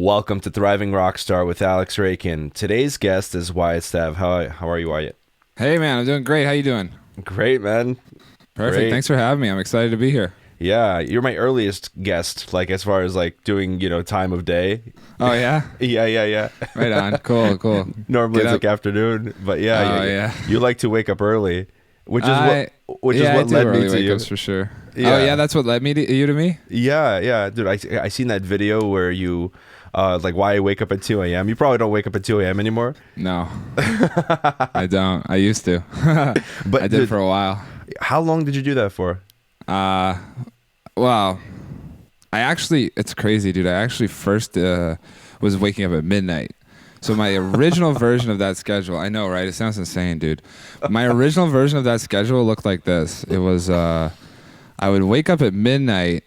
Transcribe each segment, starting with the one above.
Welcome to Thriving Rockstar with Alex Rakin. Today's guest is Wyatt Stav. How are you, Wyatt? Hey man, I'm doing great. How you doing? Great, man. Perfect. Great. Thanks for having me. I'm excited to be here. Yeah, you're my earliest guest, like as far as like doing, time of day. Oh yeah? Yeah. Right on. Cool. Normally Get it's up. like afternoon, but yeah, Oh, yeah. you like to wake up early, which is I what do led early me to you. wake-ups for sure. Yeah. Oh yeah, that's what led me to you to me? Yeah, dude. I seen that video where you like why I wake up at 2 a.m. You probably don't wake up at 2 a.m. anymore. No. I don't. I used to. But I did for a while. How long did you do that for? Well, it's crazy, dude. I actually first was waking up at midnight. So my original version of that schedule, I know, right? It sounds insane, dude. My original version of that schedule looked like this. It was, I would wake up at midnight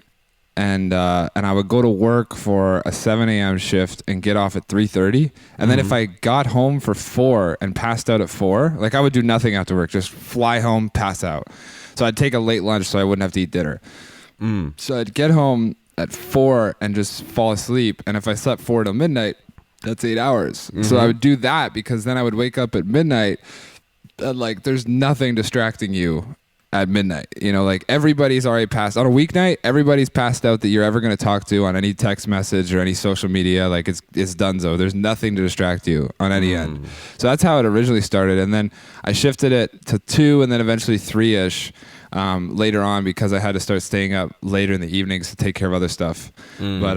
and I would go to work for a 7 a.m. shift and get off at 3:30. And then if I got home for 4 and passed out at 4, like I would do nothing after work, just fly home, pass out. So I'd take a late lunch so I wouldn't have to eat dinner. So I'd get home at 4 and just fall asleep. And if I slept 4 till midnight, that's 8 hours. So I would do that because then I would wake up at midnight and like there's nothing distracting you at midnight. Like everybody's already passed. On a weeknight, everybody's passed out that you're ever going to talk to on any text message or any social media. Like it's donezo. There's nothing to distract you on any end. So that's how it originally started. And then I shifted it to 2 and then eventually 3-ish. Later on because I had to start staying up later in the evenings to take care of other stuff. But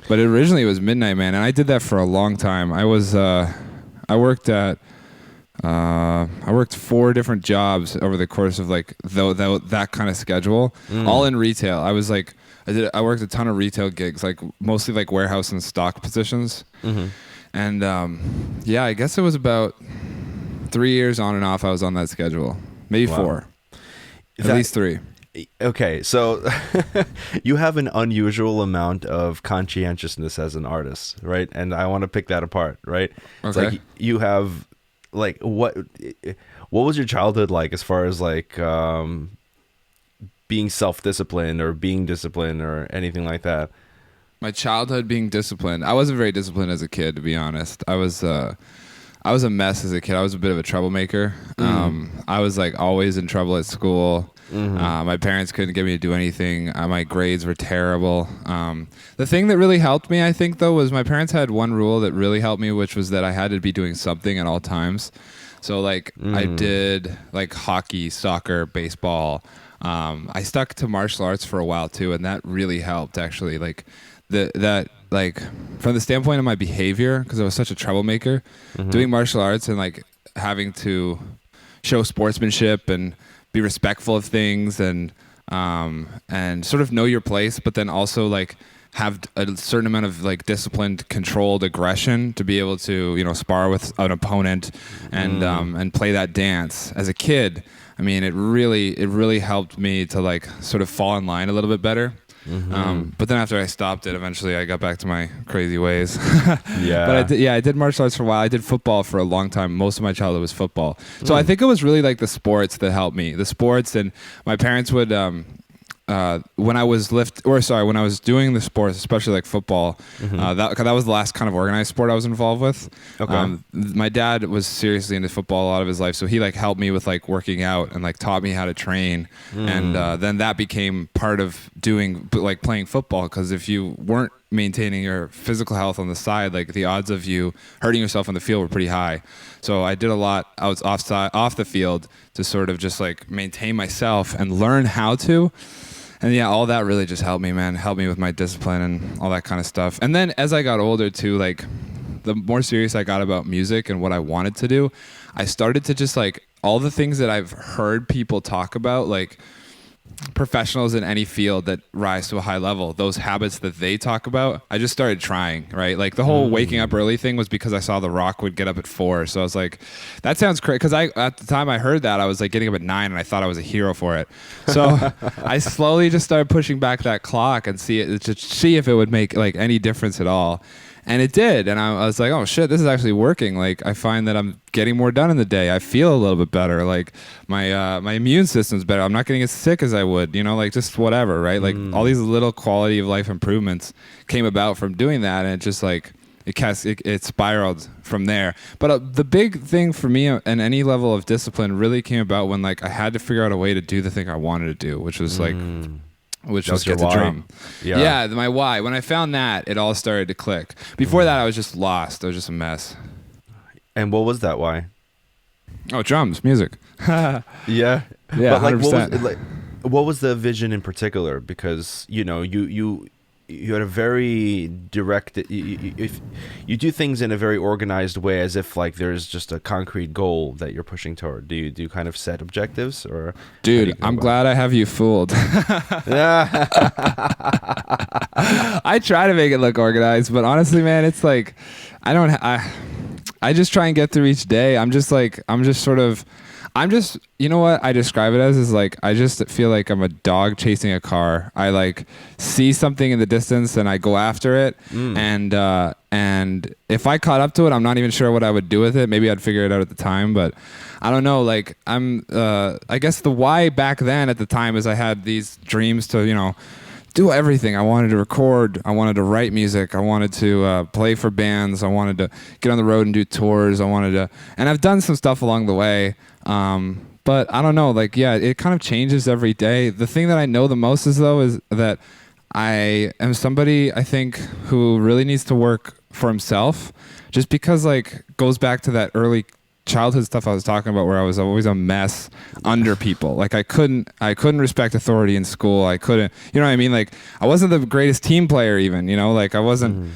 but originally it was midnight, man, and I did that for a long time. I worked 4 different jobs over the course of like that kind of schedule, all in retail. I worked a ton of retail gigs, like mostly like warehouse and stock positions. And I guess it was about 3 years on and off I was on that schedule. Maybe 4. At least 3. Okay, so you have an unusual amount of conscientiousness as an artist, right? And I want to pick that apart, right? Okay. It's like you have, like, what was your childhood like as far as like being self-disciplined or being disciplined or anything like that? My childhood being disciplined. I wasn't very disciplined as a kid, to be honest. I was a mess as a kid. I was a bit of a troublemaker. I was like always in trouble at school. My parents couldn't get me to do anything. My grades were terrible. The thing that really helped me, I think, though, was my parents had one rule that really helped me, which was that I had to be doing something at all times. So like I did like hockey, soccer, baseball. I stuck to martial arts for a while too, and that really helped actually. Like like from the standpoint of my behavior, because I was such a troublemaker, doing martial arts and like having to show sportsmanship and be respectful of things and sort of know your place, but then also like have a certain amount of like disciplined, controlled aggression to be able to spar with an opponent and play that dance. As a kid, I mean, it really helped me to like sort of fall in line a little bit better. But then after I stopped it, eventually I got back to my crazy ways. Yeah. But I did martial arts for a while. I did football for a long time. Most of my childhood was football. So I think it was really like the sports that helped me. The sports, and my parents would when I was doing the sports, especially like football, that was the last kind of organized sport I was involved with. Okay. My dad was seriously into football a lot of his life, so he like helped me with like working out and like taught me how to train, and then that became part of doing like playing football, because if you weren't maintaining your physical health on the side, like the odds of you hurting yourself on the field were pretty high. So I did a lot off the field to sort of just like maintain myself and learn how to. And yeah, all that really just helped me, man. Helped me with my discipline and all that kind of stuff. And then as I got older too, like the more serious I got about music and what I wanted to do, I started to just like all the things that I've heard people talk about, like professionals in any field that rise to a high level, those habits that they talk about, I just started trying, right? Like the whole waking up early thing was because I saw The Rock would get up at 4. So I was like, that sounds crazy. Because at the time I heard that, I was like getting up at 9 and I thought I was a hero for it. So I slowly just started pushing back that clock and see if it would make like any difference at all. And it did. And I was like, oh shit, this is actually working. Like I find that I'm getting more done in the day. I feel a little bit better. Like my immune system's better. I'm not getting as sick as I would, like just whatever, right? Like all these little quality of life improvements came about from doing that. And it just like, it spiraled from there. But the big thing for me and any level of discipline really came about when like I had to figure out a way to do the thing I wanted to do, which was like, which was get the drum. Yeah, my why. When I found that, it all started to click. Before that, I was just lost. I was just a mess. And what was that why? Oh, drums, music. Yeah. Yeah, but like, 100%. what was the vision in particular? Because you had a very direct. If you do things in a very organized way, as if like there's just a concrete goal that you're pushing toward. Do you kind of set objectives or? Dude, I'm glad I have you fooled. I try to make it look organized, but honestly, man, it's like I just try and get through each day. You know what I describe it as is like, I just feel like I'm a dog chasing a car. I like see something in the distance and I go after it. And if I caught up to it, I'm not even sure what I would do with it. Maybe I'd figure it out at the time, but I don't know. Like I guess the why back then at the time is I had these dreams to, do everything. I wanted to record. I wanted to write music. I wanted to play for bands. I wanted to get on the road and do tours. And I've done some stuff along the way. But I don't know, like, yeah, it kind of changes every day. The thing that I know the most is that I am somebody, I think, who really needs to work for himself, just because like goes back to that early childhood stuff I was talking about, where I was always a mess under people. Like I couldn't respect authority in school. I couldn't, you know what I mean? Like I wasn't the greatest team player even, like I wasn't,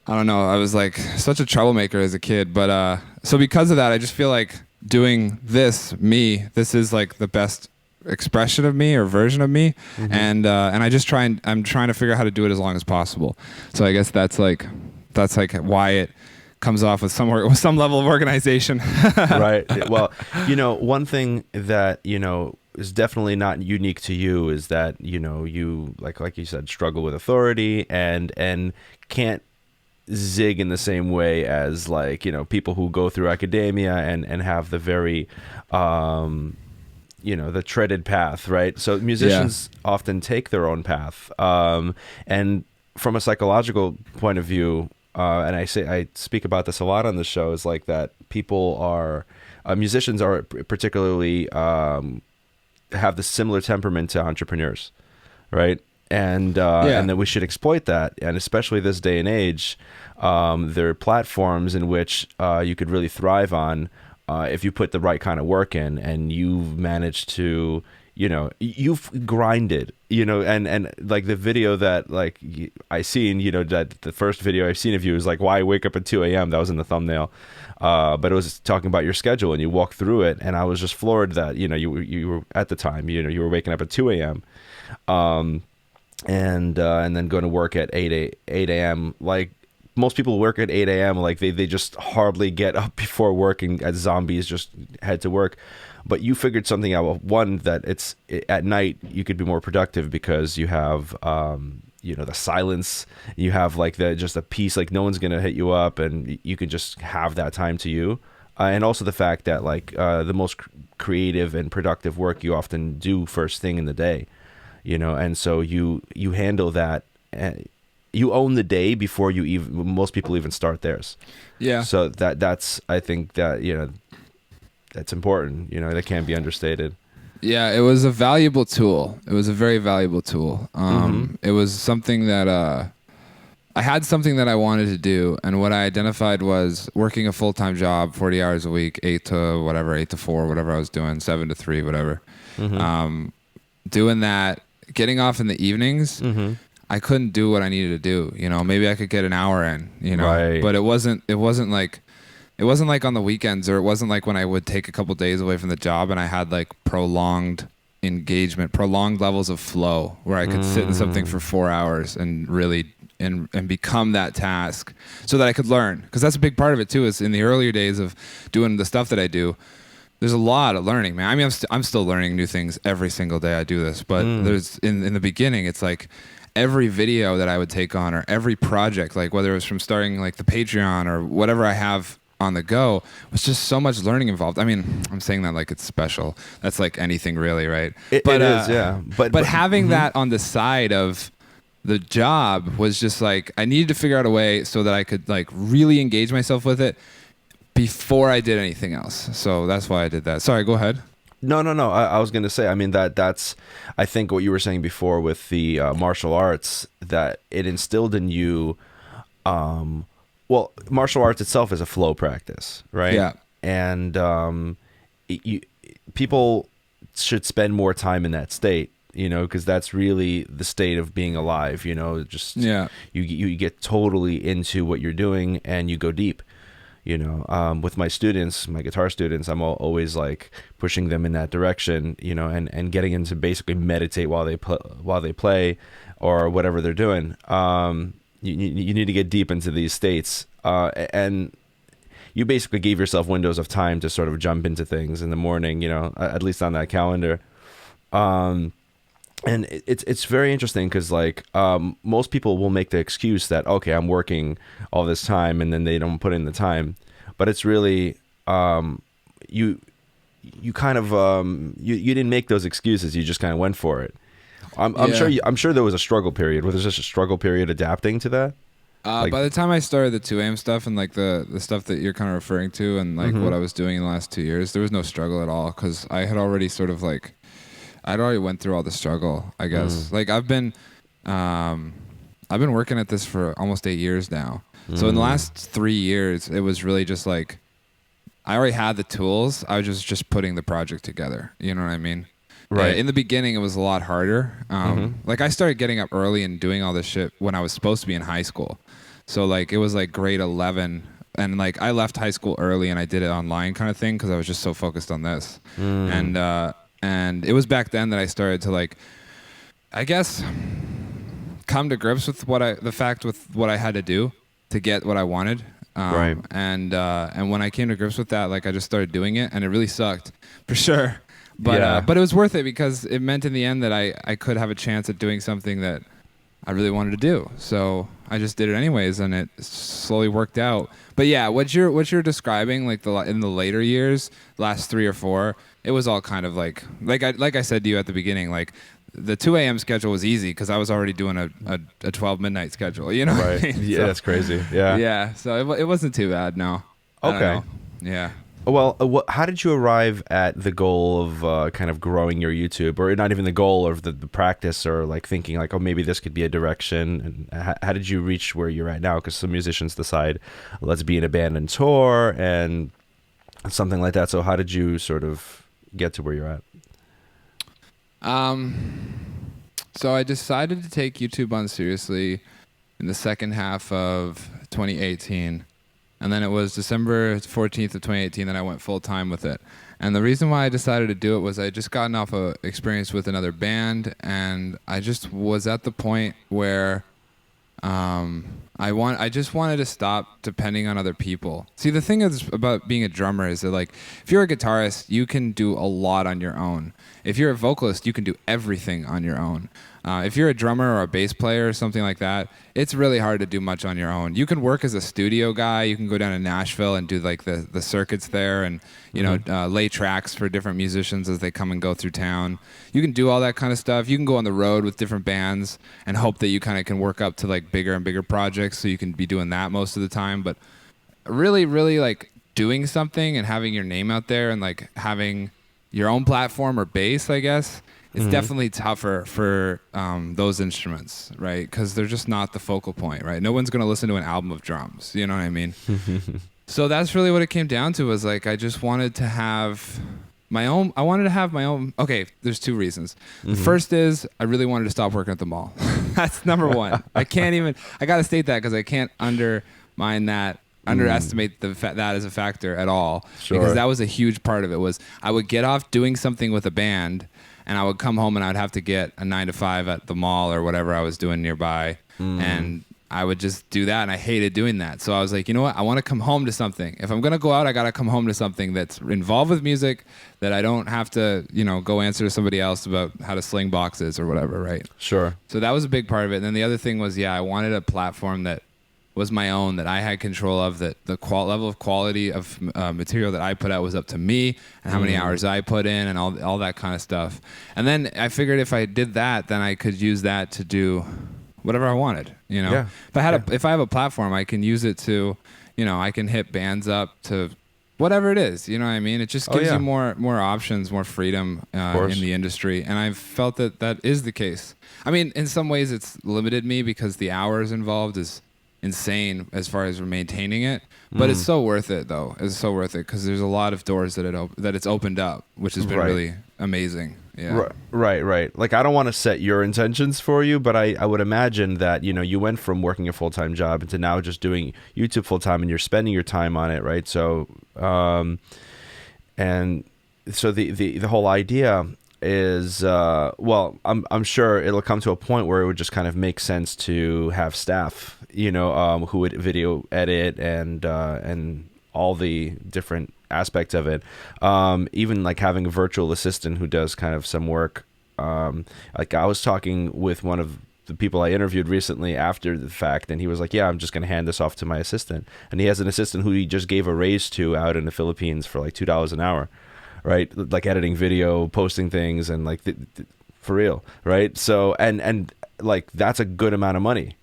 I don't know. I was like such a troublemaker as a kid. But, so because of that, I just feel like doing this is like the best expression of me or version of me. And I'm trying to figure out how to do it as long as possible. So I guess that's like why it comes off with some level of organization. Right. Well, one thing that, is definitely not unique to you is that, you like you said, struggle with authority and can't zig in the same way as like, people who go through academia and have the very, the treaded path, right? So musicians often take their own path. And from a psychological point of view, and I speak about this a lot on the show, is like that musicians are particularly, have the similar temperament to entrepreneurs, right? And that we should exploit that, and especially this day and age, there are platforms in which you could really thrive on if you put the right kind of work in, and you've managed to, you've grinded, and like the video that like I seen, that the first video I've seen of you is like why I wake up at 2 a.m. That was in the thumbnail, but it was talking about your schedule and you walked through it, and I was just floored that you were at the time you were waking up at 2 a.m. And then going to work at 8 a.m. Like most people work at 8 a.m. Like they just hardly get up before work, and as zombies just head to work. But you figured something out. One, that at night you could be more productive because you have the silence. You have like just a peace, like no one's gonna hit you up, and you can just have that time to you. And also the fact that like the most creative and productive work you often do first thing in the day. And so you handle that, you own the day before most people even start theirs. Yeah. So that's I think that that's important. That can't be understated. Yeah, it was a valuable tool. It was a very valuable tool. It was something that I had something that I wanted to do, and what I identified was working a full-time job, 40 hours a week, 8 to 4, whatever I was doing, 7 to 3, whatever. Doing that, getting off in the evenings, I couldn't do what I needed to do. Maybe I could get an hour in, right. But it wasn't like on the weekends, or it wasn't like when I would take a couple days away from the job and I had like prolonged engagement, prolonged levels of flow where I could sit in something for 4 hours and really and become that task so that I could learn. Because that's a big part of it too, is in the earlier days of doing the stuff that I do, there's a lot of learning, man. I mean, I'm still learning new things every single day I do this, but there's in the beginning, it's like every video that I would take on, or every project, like whether it was from starting like the Patreon or whatever I have on the go, was just so much learning involved. I mean, I'm saying that like it's special. That's like anything really, right? It is, yeah. But having that on the side of the job was just like, I needed to figure out a way so that I could like really engage myself with it before I did anything else. So that's why I did that. Sorry, go ahead. No. I was going to say, I mean, that's, I think what you were saying before with the martial arts, that it instilled in you, well, martial arts itself is a flow practice, right? Yeah. And people should spend more time in that state, because that's really the state of being alive, just you get totally into what you're doing and you go deep. With my students, my guitar students, I'm always like pushing them in that direction, and getting them to basically meditate while they play or whatever they're doing. You need to get deep into these states, and you basically gave yourself windows of time to sort of jump into things in the morning, at least on that calendar. And it's very interesting because like most people will make the excuse that, okay, I'm working all this time, and then they don't put in the time. But it's really you kind of you didn't make those excuses. You just kind of went for it. I'm sure there was a struggle period. Was there just a struggle period adapting to that? By the time I started the 2AM stuff and like the stuff that you're kind of referring to, and like what I was doing in the last 2 years, there was no struggle at all because I had already sort of like. I'd already went through all the struggle, I guess. Like I've been working at this for almost 8 years now. So in the last 3 years, it was really just like, I already had the tools. I was just putting the project together. You know what I mean? Right. In the beginning, it was a lot harder. Like I started getting up early and doing all this shit when I was supposed to be in high school. So like it was like grade 11. And like I left high school early and I did it online kind of thing because I was just so focused on this. And it was back then that I started to like, I guess, come to grips with the fact with what I had to do to get what I wanted. Right. And when I came to grips with that, like I just started doing it, and it really sucked for sure. But it was worth it because it meant in the end that I could have a chance at doing something that I really wanted to do. So I just did it anyways, and it slowly worked out. But yeah, what you're describing, like in the later years, last 3 or 4, it was all kind of like I said to you at the beginning, like the 2 a.m. schedule was easy because I was already doing a 12 midnight schedule. Right? I mean? Yeah, so, that's crazy. Yeah. Yeah. So it wasn't too bad. No. Okay. Yeah. Well, how did you arrive at the goal of kind of growing your YouTube, or not even the goal of the practice, or like thinking like, oh, maybe this could be a direction? And how did you reach where you're at now? Because some musicians decide, let's be in a band and tour and something like that. So how did you sort of get to where you're at? So I decided to take YouTube on seriously in the second half of 2018. And then it was December 14th of 2018 that I went full time with it. And the reason why I decided to do it was I just gotten off a experience with another band, and I just was at the point where I just wanted to stop depending on other people. See, the thing is about being a drummer is that, like, if you're a guitarist, you can do a lot on your own. If you're a vocalist, you can do everything on your own. If you're a drummer or a bass player or something like that, it's really hard to do much on your own. You can work as a studio guy. You can go down to Nashville and do like the circuits there, and lay tracks for different musicians as they come and go through town. You can do all that kind of stuff. You can go on the road with different bands and hope that you kind of can work up to like bigger and bigger projects, so you can be doing that most of the time. But really, really like doing something and having your name out there and like having your own platform or base, I guess, it's definitely tougher for those instruments, right? Because they're just not the focal point, right? No one's going to listen to an album of drums, you know what I mean? So that's really what it came down to, was like I just wanted to have my own. I wanted to have my own. Okay, there's 2 reasons. The first is I really wanted to stop working at the mall. That's number 1. I got to state that because I can't undermine that. Underestimate that as a factor at all. Sure. Because that was a huge part of it. Was I would get off doing something with a band, and I would come home and I'd have to get a 9 to 5 at the mall or whatever I was doing nearby, and I would just do that, and I hated doing that. So I was like, you know what? I want to come home to something. If I'm gonna go out, I gotta come home to something that's involved with music, that I don't have to, go answer to somebody else about how to sling boxes or whatever, right? Sure. So that was a big part of it. And then the other thing was, I wanted a platform that was my own, that I had control of, that the level of quality of material that I put out was up to me, and how many hours I put in, and all that kind of stuff. And then I figured if I did that, then I could use that to do whatever I wanted, Yeah. If I have a platform, I can use it to, I can hit bands up to whatever it is, you know what I mean? It just gives you more options, more freedom in the industry. And I've felt that is the case. I mean, in some ways it's limited me because the hours involved is insane as far as maintaining it, but it's so worth it though. It's so worth it because there's a lot of doors that it's opened up, which has been really amazing. Yeah. Right. Like, I don't want to set your intentions for you, but I would imagine that, you went from working a full-time job into now just doing YouTube full-time, and you're spending your time on it, right? So, and so the whole idea is, I'm sure it'll come to a point where it would just kind of make sense to have staff, who would video edit and all the different aspects of it. Even like having a virtual assistant who does kind of some work. Like, I was talking with one of the people I interviewed recently after the fact, and he was like, yeah, I'm just going to hand this off to my assistant. And he has an assistant who he just gave a raise to out in the Philippines for like $2 an hour, right? Like editing video, posting things, and like for real, right? So, and like, that's a good amount of money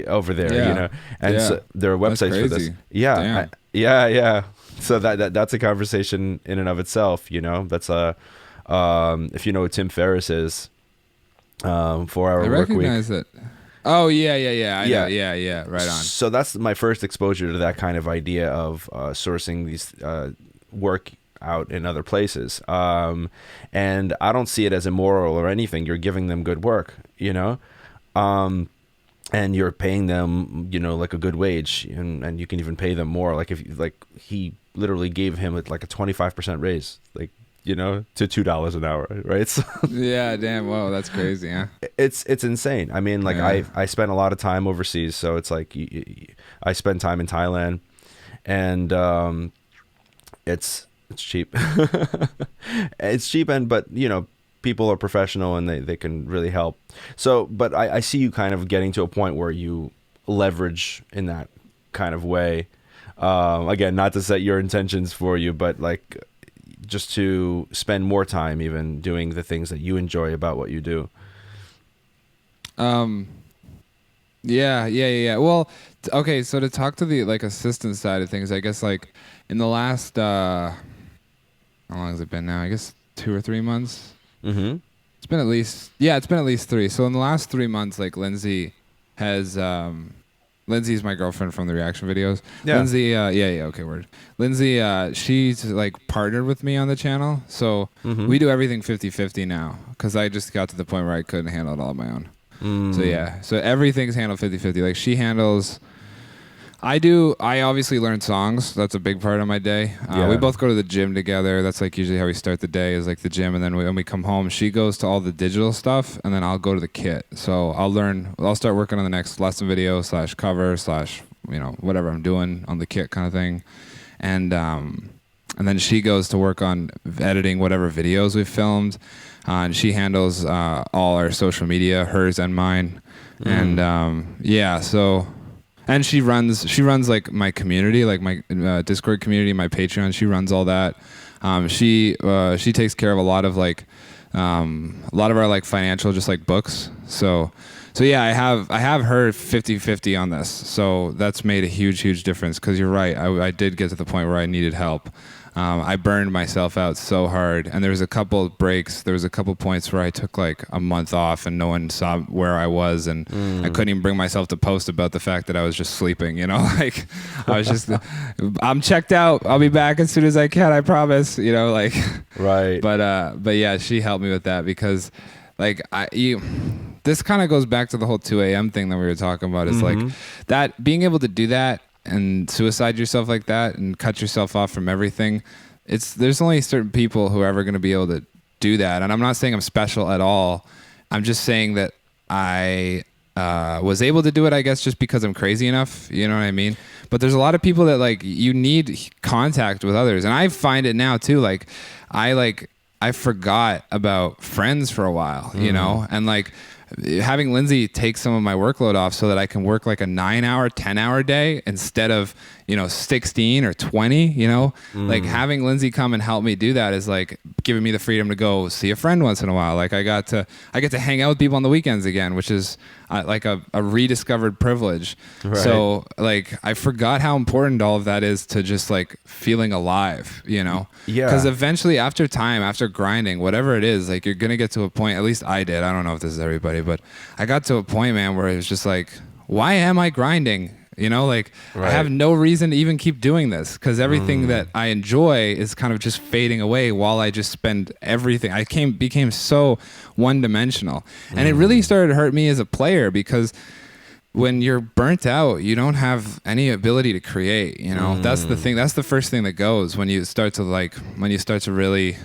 over there, and so there are websites for this. Yeah. So that's a conversation in and of itself, that's if you know what Tim Ferriss is, 4 Hour I Work Week. recognize it. Oh yeah. I know. Yeah. Right on. So that's my first exposure to that kind of idea of sourcing these work out in other places. And I don't see it as immoral or anything. You're giving them good work, and you're paying them, like a good wage, and you can even pay them more. Like, if he literally gave him like a 25% raise, like, to $2 an hour, right? So, yeah, damn, whoa, that's crazy, yeah. It's insane. I mean, like, I spent a lot of time overseas, so it's like I spend time in Thailand, and it's cheap. It's cheap, but people are professional, and they can really help. So, but I see you kind of getting to a point where you leverage in that kind of way. Again, not to set your intentions for you, but like, just to spend more time even doing the things that you enjoy about what you do. Yeah. Well, okay, so to talk to the like assistant side of things, I guess like in the last how long has it been now? I guess 2 or 3 months. Mm-hmm. It's been at least 3. So in the last 3 months, like Lindsay's my girlfriend from the reaction videos. Yeah. Lindsay, okay, word. Lindsay, she's like partnered with me on the channel. So we do everything 50-50 now, because I just got to the point where I couldn't handle it all on my own. So everything's handled 50-50. Like, she handles... I obviously learn songs. That's a big part of my day. We both go to the gym together. That's like usually how we start the day, is like the gym. And then when we come home, she goes to all the digital stuff, and then I'll go to the kit. So I'll start working on the next lesson video / cover / whatever I'm doing on the kit kind of thing. And then she goes to work on editing whatever videos we've filmed. And she handles all our social media, hers and mine. And so... And she runs like my community, like my Discord community, my Patreon. She runs all that. She takes care of a lot of our like financial, just like books. So yeah, I have her 50-50 on this. So that's made a huge difference, because you're right. I did get to the point where I needed help. I burned myself out so hard, and there was a couple of breaks. There was a couple points where I took like a month off, and no one saw where I was, and I couldn't even bring myself to post about the fact that I was just sleeping. Like, I was just, I'm checked out. I'll be back as soon as I can. I promise. Like, right. But yeah, she helped me with that, because like this kind of goes back to the whole 2 a.m. thing that we were talking about. Is like that, being able to do that and suicide yourself like that and cut yourself off from everything. There's only certain people who are ever going to be able to do that. And I'm not saying I'm special at all. I'm just saying that I was able to do it, I guess, just because I'm crazy enough. You know what I mean? But there's a lot of people that like you need contact with others, and I find it now too. I forgot about friends for a while, you know, and like having Lindsay take some of my workload off so that I can work like a 9-hour, 10-hour day instead of, 16 or 20, like having Lindsay come and help me do that is like giving me the freedom to go see a friend once in a while. Like I get to hang out with people on the weekends again, which is like a rediscovered privilege. Right. So like I forgot how important all of that is to just like feeling alive, Yeah. Because eventually after grinding, whatever it is, like you're going to get to a point, at least I did. I don't know if this is everybody, but I got to a point, man, where it was just like, why am I grinding? Right. I have no reason to even keep doing this because everything that I enjoy is kind of just fading away while I just spend everything. I became so one-dimensional. And it really started to hurt me as a player because when you're burnt out, you don't have any ability to create, That's the thing. That's the first thing that goes when you start to really,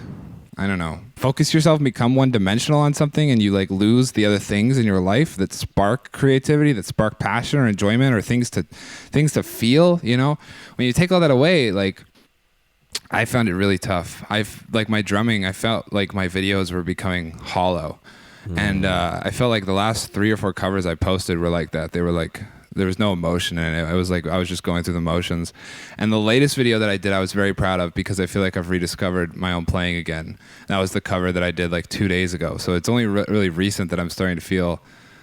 I don't know, focus yourself and become one-dimensional on something and you like lose the other things in your life that spark creativity, that spark passion or enjoyment or things to feel, When you take all that away, like I found it really tough. Like my drumming, I felt like my videos were becoming hollow. And I felt like the last 3 or 4 covers I posted were like that. They were like, there was no emotion in it. It was like I was just going through the motions. And the latest video that I did, I was very proud of because I feel like I've rediscovered my own playing again. That was the cover that I did like 2 days ago. So it's only really recent that I'm starting to feel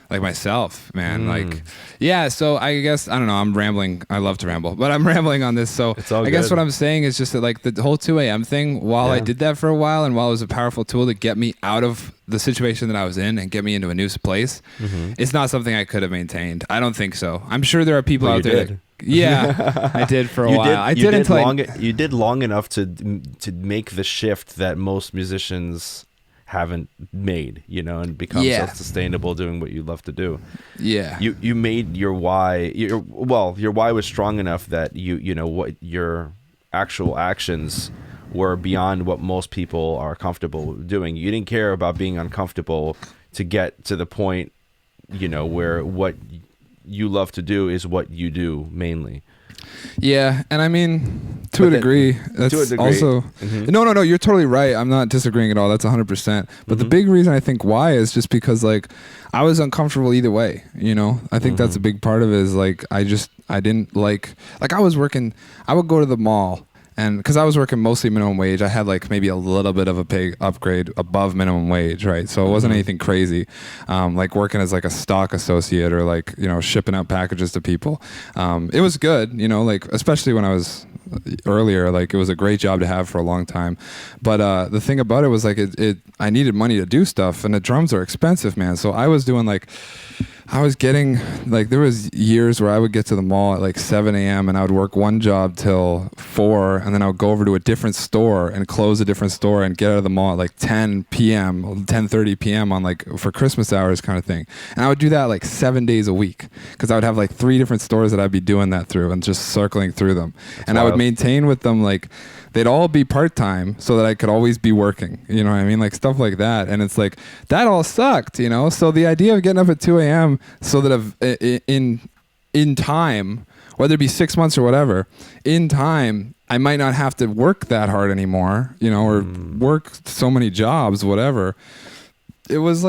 like myself, man. Like, yeah. So I guess, I don't know, I'm rambling. I love to ramble, but I'm rambling on this. So I guess what I'm saying is just that like the whole 2 a.m. thing, while I did that for a while and while it was a powerful tool to get me out of the situation that I was in and get me into a new place, it's not something I could have maintained. I don't think so. I'm sure there are people out there. I did for a while. You did long enough to make the shift that most musicians haven't made, and become self-sustainable doing what you love to do. Yeah. You made your why. Your why was strong enough that what your actual actions were beyond what most people are comfortable doing. You didn't care about being uncomfortable to get to the point, where what you love to do is what you do mainly. Yeah, and I mean, to a degree, that's also... No, you're totally right. I'm not disagreeing at all. That's 100%. But the big reason I think why is just because, like, I was uncomfortable either way, I think that's a big part of it is, like, I didn't like I was working... I would go to the mall... And because I was working mostly minimum wage, I had like maybe a little bit of a pay upgrade above minimum wage, right? So it wasn't anything crazy, like working as like a stock associate or like, shipping out packages to people. It was good, like especially when I was earlier, like it was a great job to have for a long time. But the thing about it was like I needed money to do stuff and the drums are expensive, man. So I was doing like... I was getting, like, there was years where I would get to the mall at like 7 a.m. and I would work one job till 4 and then I would go over to a different store and close a different store and get out of the mall at like 10 p.m., 10:30 p.m. on like for Christmas hours kind of thing. And I would do that like 7 days a week because I would have like 3 different stores that I'd be doing that through and just circling through them. That's and wild. I would maintain with them like... They'd all be part-time so that I could always be working. You know what I mean? Like stuff like that. And it's like, that all sucked, So the idea of getting up at 2 a.m. so that in time, whether it be 6 months or whatever, in time, I might not have to work that hard anymore, or work so many jobs, whatever. It was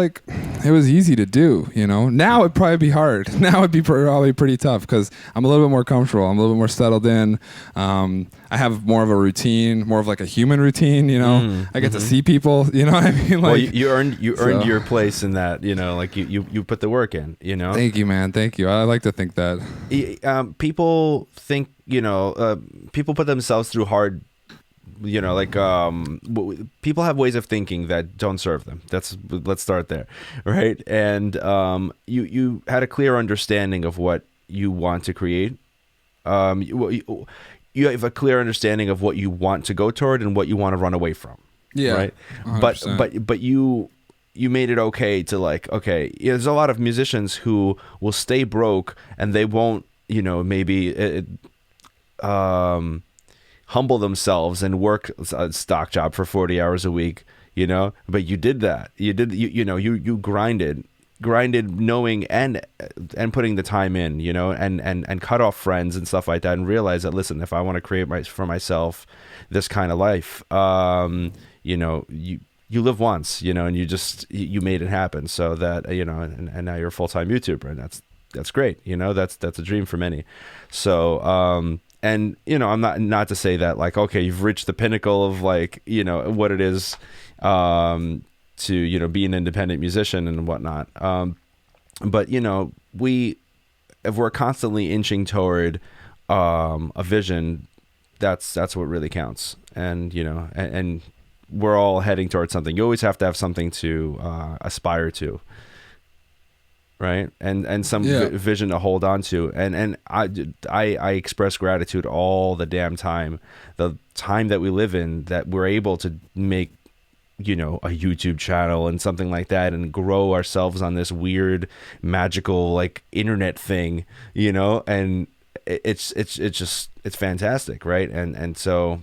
easy to do, Now it'd probably be hard. Now it'd be probably pretty tough because I'm a little bit more comfortable. I'm a little bit more settled in. I have more of a routine, more of like a human routine, I get to see people, you know what I mean? Like, well, you earned your place in that, like you put the work in, Thank you, man. Thank you. I like to think that. People think, people put themselves through hard, people have ways of thinking that don't serve them. Let's start there, right? And you had a clear understanding of what you want to create. You have a clear understanding of what you want to go toward and what you want to run away from. Yeah, right. 100%. But you made it okay to like, okay, there's a lot of musicians who will stay broke and they won't, maybe humble themselves and work a stock job for 40 hours a week, but you did that. You grinded. grinded knowing and putting the time in, you know, and cut off friends and stuff like that, and realize that, listen, if I want to create for myself this kind of life, you know, you live once, you know, and you made it happen. So that, you know, and now you're a full-time YouTuber, and that's great. You know, that's a dream for many. So, and, you know, I'm not to say that, like, okay, you've reached the pinnacle of, like, you know, what it is, to, you know, be an independent musician and whatnot. But, you know, if we're constantly inching toward, a vision, that's what really counts. And, you know, and we're all heading towards something. You always have to have something to, aspire to. Right. And some vision to hold on to. And I express gratitude all the damn time. The time that we live in, that we're able to make, you know, a YouTube channel and something like that, and grow ourselves on this weird magical, like, internet thing, you know, and it's fantastic. Right. And so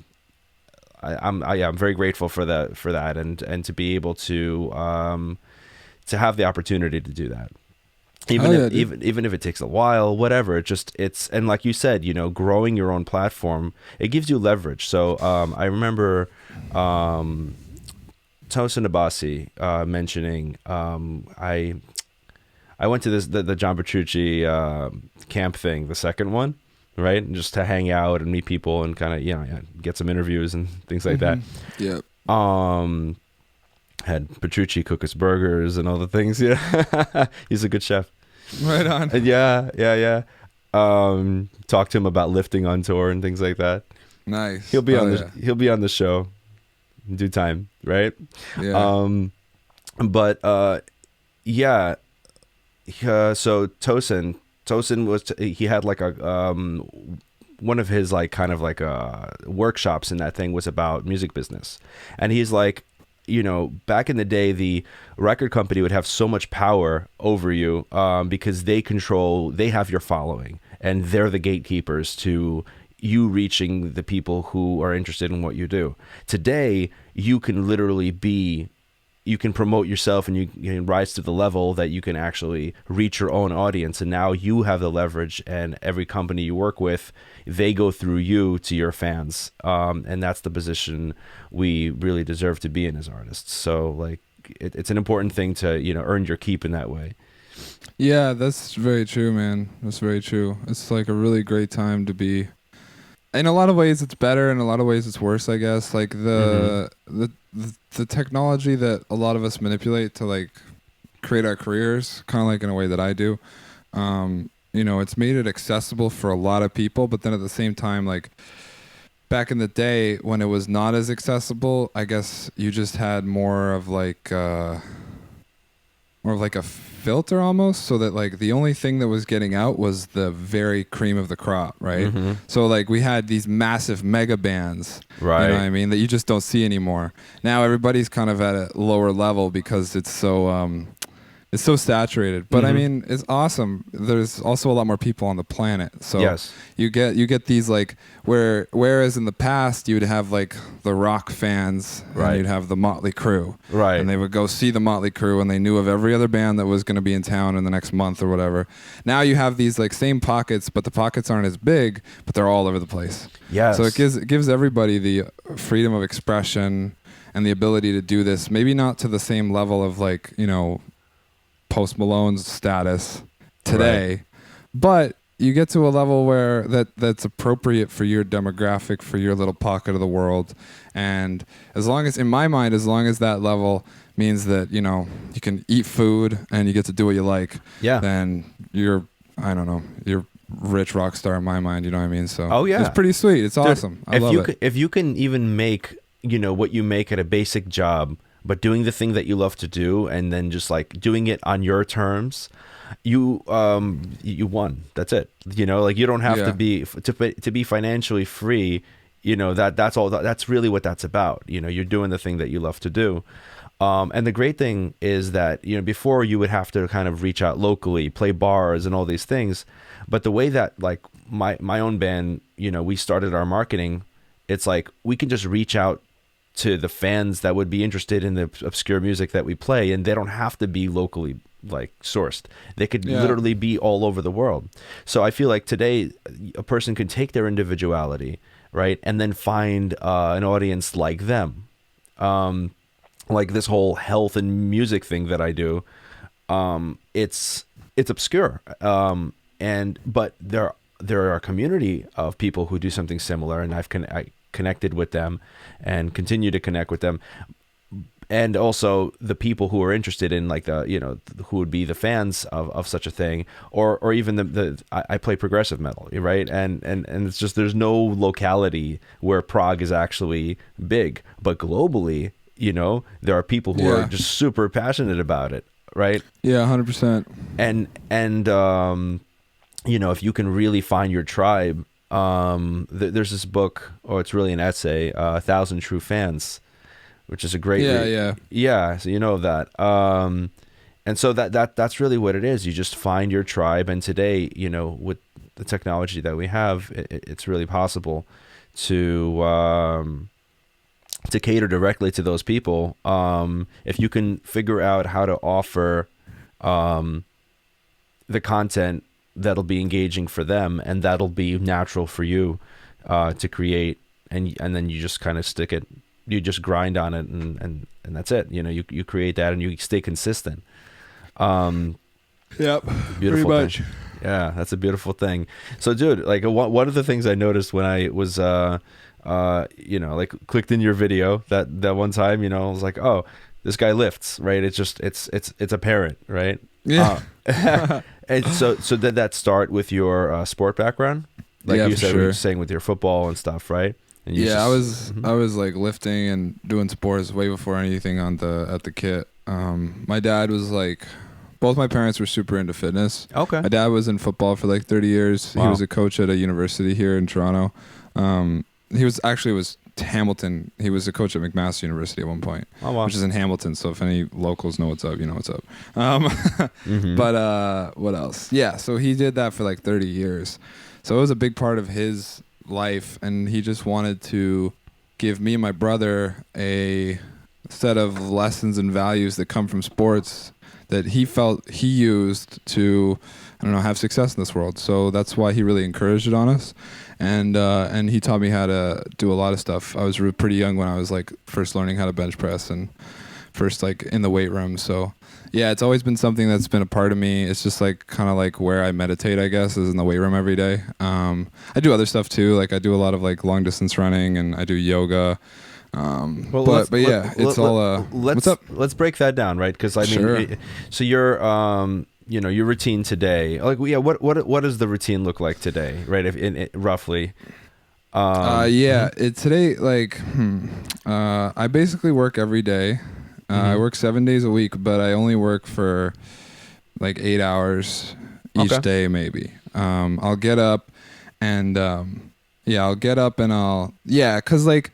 I'm very grateful for that. And to be able to have the opportunity to do that. Even if it takes a while, whatever, and like you said, you know, growing your own platform, it gives you leverage. So I remember Tosin Abasi mentioning, I went to the John Petrucci camp thing, the second one, right, and just to hang out and meet people and kind of, you know, get some interviews and things like that. Yeah. Had Petrucci cook us burgers and all the things. Yeah, he's a good chef. Right on. And yeah. Talk to him about lifting on tour and things like that. Nice. He'll be on the show in due time, right? Yeah. But yeah. So Tosin was he had like a one of his, like, kind of like workshops in that thing was about music business, and he's like, you know, back in the day, the record company would have so much power over you, because they have your following, and they're the gatekeepers to you reaching the people who are interested in what you do. Today, you can literally you can promote yourself, and you can rise to the level that you can actually reach your own audience. And now you have the leverage, and every company you work with, they go through you to your fans. And that's the position we really deserve to be in as artists. So, like, it's an important thing to, you know, earn your keep in that way. Yeah, that's very true, man. That's very true. It's like a really great time to be. In a lot of ways, it's better. In a lot of ways, it's worse, I guess. Like the technology that a lot of us manipulate to, like, create our careers, kind of like in a way that I do. You know, it's made it accessible for a lot of people, but then at the same time, like, back in the day when it was not as accessible, I guess you just had more of like a filter almost, so that, like, the only thing that was getting out was the very cream of the crop, right? Mm-hmm. So, like, we had these massive mega bands, right? You know what I mean, that you just don't see anymore. Now everybody's kind of at a lower level because it's so saturated. But I mean, it's awesome. There's also a lot more people on the planet. So yes. you get these, like, whereas in the past you would have, like, the rock fans, right, and you'd have the Motley Crue. Right. And they would go see the Motley Crue, and they knew of every other band that was going to be in town in the next month or whatever. Now you have these, like, same pockets, but the pockets aren't as big, but they're all over the place. Yes. So it gives everybody the freedom of expression and the ability to do this, maybe not to the same level of, like, you know, Post Malone's status today, right, but you get to a level where that's appropriate for your demographic, for your little pocket of the world. And as long as, in my mind, as long as that level means that, you know, you can eat food and you get to do what you like, yeah, then you're rich rock star in my mind, you know what I mean? So oh yeah, it's pretty sweet. It's awesome. I love it. If you can even make, you know, what you make at a basic job, but doing the thing that you love to do, and then just, like, doing it on your terms, you won. That's it. You know, like, you don't have to be financially free. You know, that's all. That's really what that's about. You know, you're doing the thing that you love to do. And the great thing is that, you know, before you would have to kind of reach out locally, play bars and all these things. But the way that, like, my own band, you know, we started our marketing, it's like we can just reach out to the fans that would be interested in the obscure music that we play, and they don't have to be locally like sourced. They could literally be all over the world. So I feel like today a person can take their individuality, right, and then find an audience like them. Like this whole health and music thing that I do, it's obscure, but there are a community of people who do something similar, and I connected with them and continue to connect with them. And also the people who are interested in like who would be the fans of such a thing, or even I play progressive metal, right? And it's just, there's no locality where prog is actually big, but globally, there are people who are just super passionate about it, right? Yeah, 100%. And if you can really find your tribe, there's this book, or it's really an essay, 1,000 True Fans, which is a great so you know that, and so that's really what it is. You just find your tribe, and today, with the technology that we have, it's really possible to cater directly to those people, if you can figure out how to offer the content that'll be engaging for them, and that'll be natural for you to create, and then you just kind of stick it. You just grind on it, and that's it. You create that, and you stay consistent. Yep. Beautiful pretty much. thing. Yeah, that's a beautiful thing. So, dude, like one of the things I noticed when I was, like clicked in your video that one time, I was like, oh, this guy lifts, right? It's just it's apparent, right? Yeah. And so did that start with your sport background? Like you said, you were saying with your football and stuff, right? And I was like lifting and doing sports way before anything at the kit. My dad was like, both my parents were super into fitness. Okay. My dad was in football for like 30 years. Wow. He was a coach at a university here in Toronto. He was Hamilton. He was a coach at McMaster University at one point, which is in Hamilton. So if any locals know what's up, you know what's up. But what else? Yeah, so he did that for like 30 years. So it was a big part of his life, and he just wanted to give me and my brother a set of lessons and values that come from sports that he felt he used to, have success in this world. So that's why he really encouraged it on us. And he taught me how to do a lot of stuff. I was pretty young when I was like first learning how to bench press and first like in the weight room. So yeah, it's always been something that's been a part of me. It's just like kind of like where I meditate, I guess, is in the weight room every day. I do other stuff too. Like I do a lot of like long distance running, and I do yoga. What's up? Let's break that down, right? Because I mean, so your your routine today, like what does the routine look like today, right? If roughly. Today, like, I basically work every day. I work 7 days a week, but I only work for like 8 hours each day, maybe. I'll get up and cause like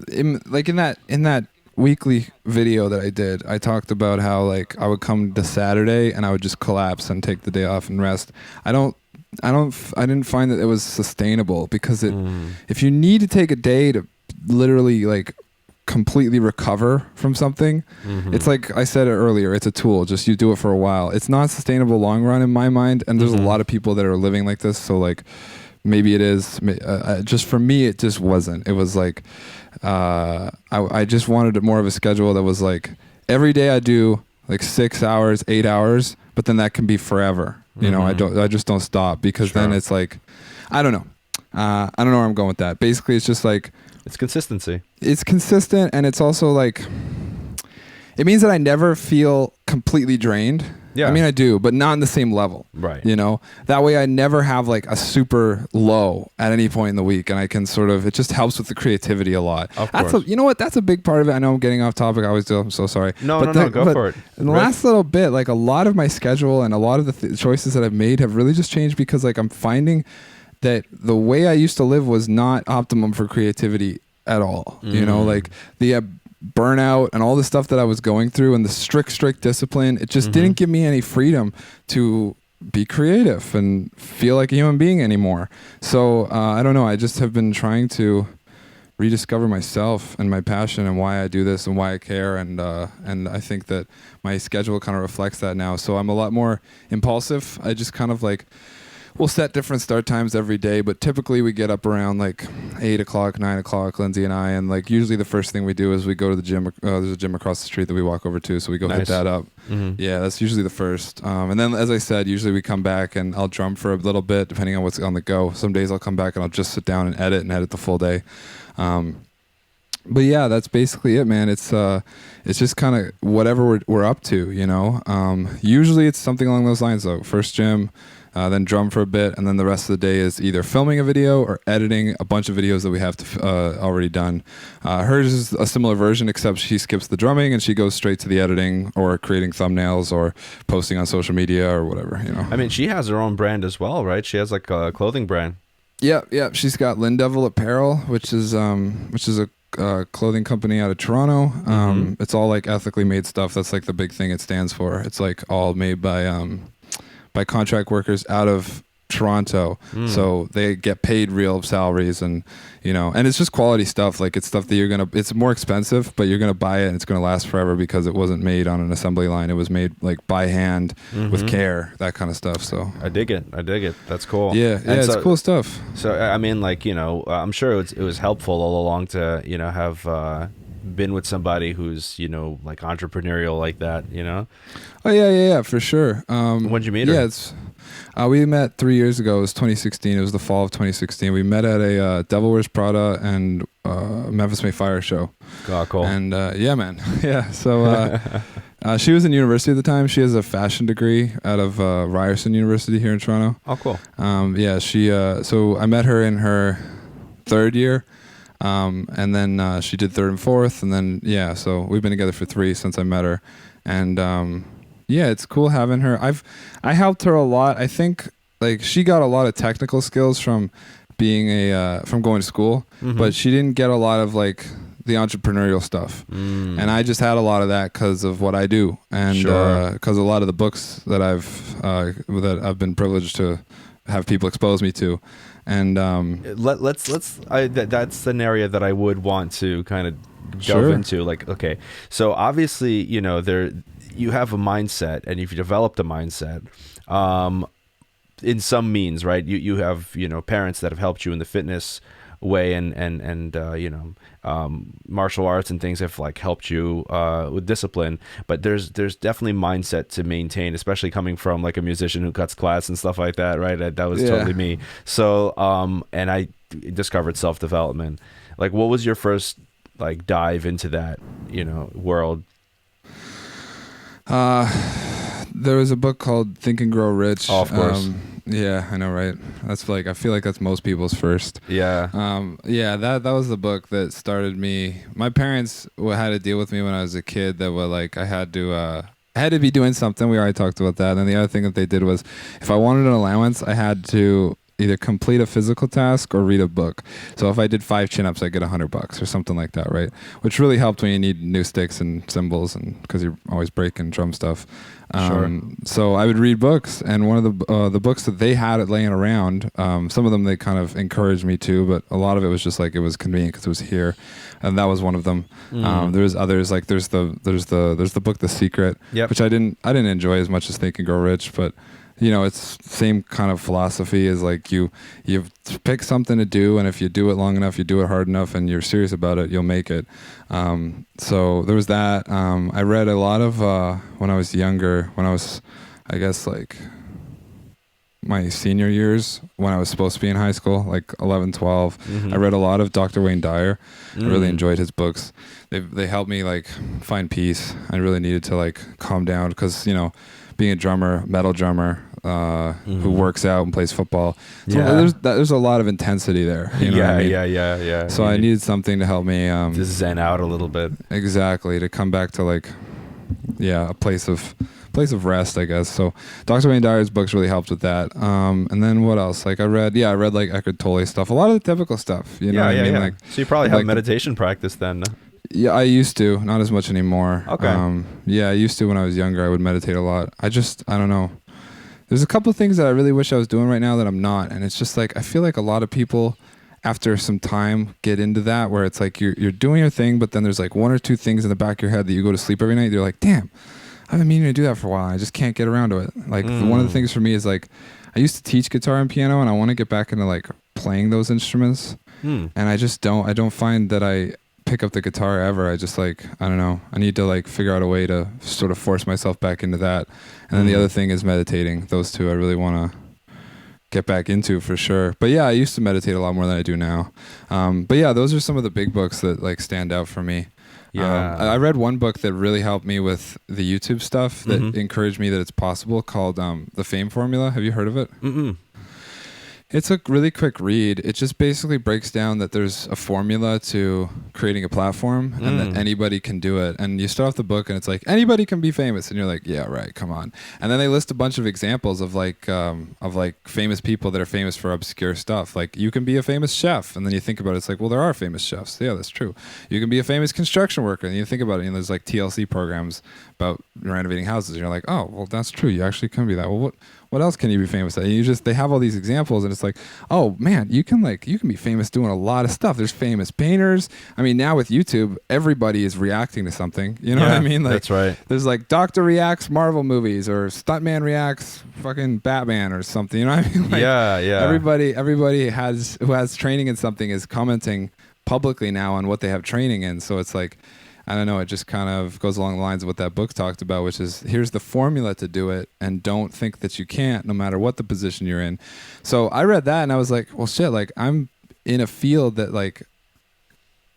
in that weekly video that I did, I talked about how like I would come to Saturday and I would just collapse and take the day off and rest. I didn't find that it was sustainable, because if you need to take a day to literally like completely recover from something, it's like I said it earlier, it's a tool. Just you do it for a while. It's not sustainable long run in my mind, and there's a lot of people that are living like this. So like maybe it is. Just for me, it just wasn't. It was like I just wanted more of a schedule that was like every day I do like 6 hours, 8 hours, but then that can be forever. I just don't stop, because then it's like I don't know where I'm going with that. Basically, it's just like it's consistency. It's consistent, and it's also like it means that I never feel completely drained. Yeah. I mean, I do, but not on the same level. Right. That way I never have like a super low at any point in the week, and I can it just helps with the creativity a lot. Of course. That's a big part of it. I know I'm getting off topic. I always do. I'm so sorry. No, go for it. In the last little bit, like a lot of my schedule and a lot of the choices that I've made have really just changed, because like I'm finding that the way I used to live was not optimum for creativity at all. Like the burnout and all the stuff that I was going through, and the strict discipline, it just didn't give me any freedom to be creative and feel like a human being anymore. So I don't know, I just have been trying to rediscover myself and my passion and why I do this and why I care. And I think that my schedule kind of reflects that now. So I'm a lot more impulsive. I just kind of like, we'll set different start times every day, but typically we get up around like 8 o'clock, 9 o'clock, Lindsay and I, and like usually the first thing we do is we go to the gym. There's a gym across the street that we walk over to, so we go hit that up. Yeah, that's usually the first. And then, as I said, usually we come back and I'll drum for a little bit, depending on what's on the go. Some days I'll come back and I'll just sit down and edit the full day. But yeah, that's basically it, man. It's just kind of whatever we're up to, you know. Usually it's something along those lines, though. First gym, then drum for a bit, and then the rest of the day is either filming a video or editing a bunch of videos that we have already done. Hers is a similar version, except she skips the drumming and she goes straight to the editing or creating thumbnails or posting on social media or whatever, you know. I mean, she has her own brand as well, right? She has like a clothing brand. Yeah. She's got Lynn Devil Apparel, which is a clothing company out of Toronto. It's all like ethically made stuff. That's like the big thing it stands for. It's like all made by contract workers out of Toronto, so they get paid real salaries, and you know, and it's just quality stuff. Like it's stuff that it's more expensive, but you're gonna buy it and it's gonna last forever because it wasn't made on an assembly line. It was made like by hand with care, that kind of stuff. So I dig it. That's cool. Yeah, it's cool stuff. So I mean, like, you know, I'm sure it was helpful all along to, you know, have been with somebody who's, you know, like entrepreneurial like that, you know. Oh yeah, for sure. When'd you meet her? Yeah, we met 3 years ago. It was 2016. It was the fall of 2016. We met at a Devil Wears Prada and Memphis May Fire show. Oh, cool. And yeah, man. Yeah. So she was in university at the time. She has a fashion degree out of Ryerson University here in Toronto. Oh, cool. Yeah, she. So I met her in her third year. And then she did third and fourth, and then so we've been together for 3 since I met her, and it's cool having her. I helped her a lot. I think like she got a lot of technical skills from being from going to school, but she didn't get a lot of like the entrepreneurial stuff, and I just had a lot of that because of what I do, and because a lot of the books that I've been privileged to have people expose me to. And that's an area that I would want to kind of delve into. Like, okay, so obviously, you know, you have a mindset, and you've developed a mindset in some means, right? You have, you know, parents that have helped you in the fitness way, and you know, martial arts and things have like helped you with discipline, but there's definitely mindset to maintain, especially coming from like a musician who cuts class and stuff like that, right? That was totally me. So and I discovered self-development. Like, what was your first like dive into that, you know, world? There was a book called Think and Grow Rich. Oh, of course. Yeah, I know, right? That's like, I feel like that's most people's first. Yeah. That was the book that started me. My parents had to deal with me when I was a kid that were like, I had to be doing something. We already talked about that. And then the other thing that they did was, if I wanted an allowance, I had to either complete a physical task or read a book. So if I did 5 chin-ups, I get $100 or something like that, right? Which really helped when you need new sticks and cymbals, and because you're always breaking drum stuff. So I would read books, and one of the books that they had it laying around, some of them they kind of encouraged me to, but a lot of it was just like it was convenient because it was here, and that was one of them. There's others, like there's the book The Secret, which I didn't enjoy as much as Think and Grow Rich, but you know, it's same kind of philosophy as like you pick something to do, and if you do it long enough, you do it hard enough, and you're serious about it, you'll make it. So there was that. I read a lot of when I was younger, when I was, I guess, like my senior years, when I was supposed to be in high school, like 11, 12. I read a lot of Dr. Wayne Dyer. I really enjoyed his books. They helped me like find peace. I really needed to like calm down because, you know, being a drummer, metal drummer, who works out and plays football. So there's a lot of intensity there. You know what I mean? Yeah. So I needed something to help me to zen out a little bit. Exactly, to come back to like, a place of rest, I guess. So Dr. Wayne Dyer's books really helped with that. And then what else? Like I read like Eckhart Tolle stuff, a lot of the typical stuff. You know what I mean? Like, so you probably have meditation practice then. Yeah, I used to, not as much anymore. Okay. I used to when I was younger. I would meditate a lot. I don't know. There's a couple of things that I really wish I was doing right now that I'm not, and it's just like I feel like a lot of people after some time get into that where it's like you're doing your thing, but then there's like one or two things in the back of your head that you go to sleep every night. You're like, damn, I've been meaning to do that for a while. I just can't get around to it. Like one of the things for me is like I used to teach guitar and piano, and I want to get back into like playing those instruments. And I just don't. I don't find that I pick up the guitar ever. I just like, I don't know. I need to like figure out a way to sort of force myself back into that. And then the other thing is meditating. Those two I really want to get back into for sure. But yeah, I used to meditate a lot more than I do now. But yeah, those are some of the big books that like stand out for me. Yeah. I read one book that really helped me with the YouTube stuff that encouraged me that it's possible, called The Fame Formula. Have you heard of it? It's a really quick read. It just basically breaks down that there's a formula to creating a platform and that anybody can do it. And you start off the book and it's like, anybody can be famous. And you're like, yeah, right, come on. And then they list a bunch of examples of like famous people that are famous for obscure stuff. Like you can be a famous chef. And then you think about it, it's like, well, there are famous chefs. Yeah, that's true. You can be a famous construction worker. And you think about it, and there's like TLC programs about renovating houses. And you're like, oh, well, that's true. You actually can be that. Well, what else can you be famous at? And they have all these examples, and it's like, oh man, you can be famous doing a lot of stuff. There's famous painters. I mean, now with YouTube, everybody is reacting to something. You know what I mean? Like, that's right. There's like Doctor reacts Marvel movies, or Stuntman reacts fucking Batman or something. You know what I mean? Like, yeah. Everybody who has training in something is commenting publicly now on what they have training in. So it's like, I don't know, it just kind of goes along the lines of what that book talked about, which is here's the formula to do it, and don't think that you can't no matter what the position you're in. So I read that and I was like, well, shit, like I'm in a field that like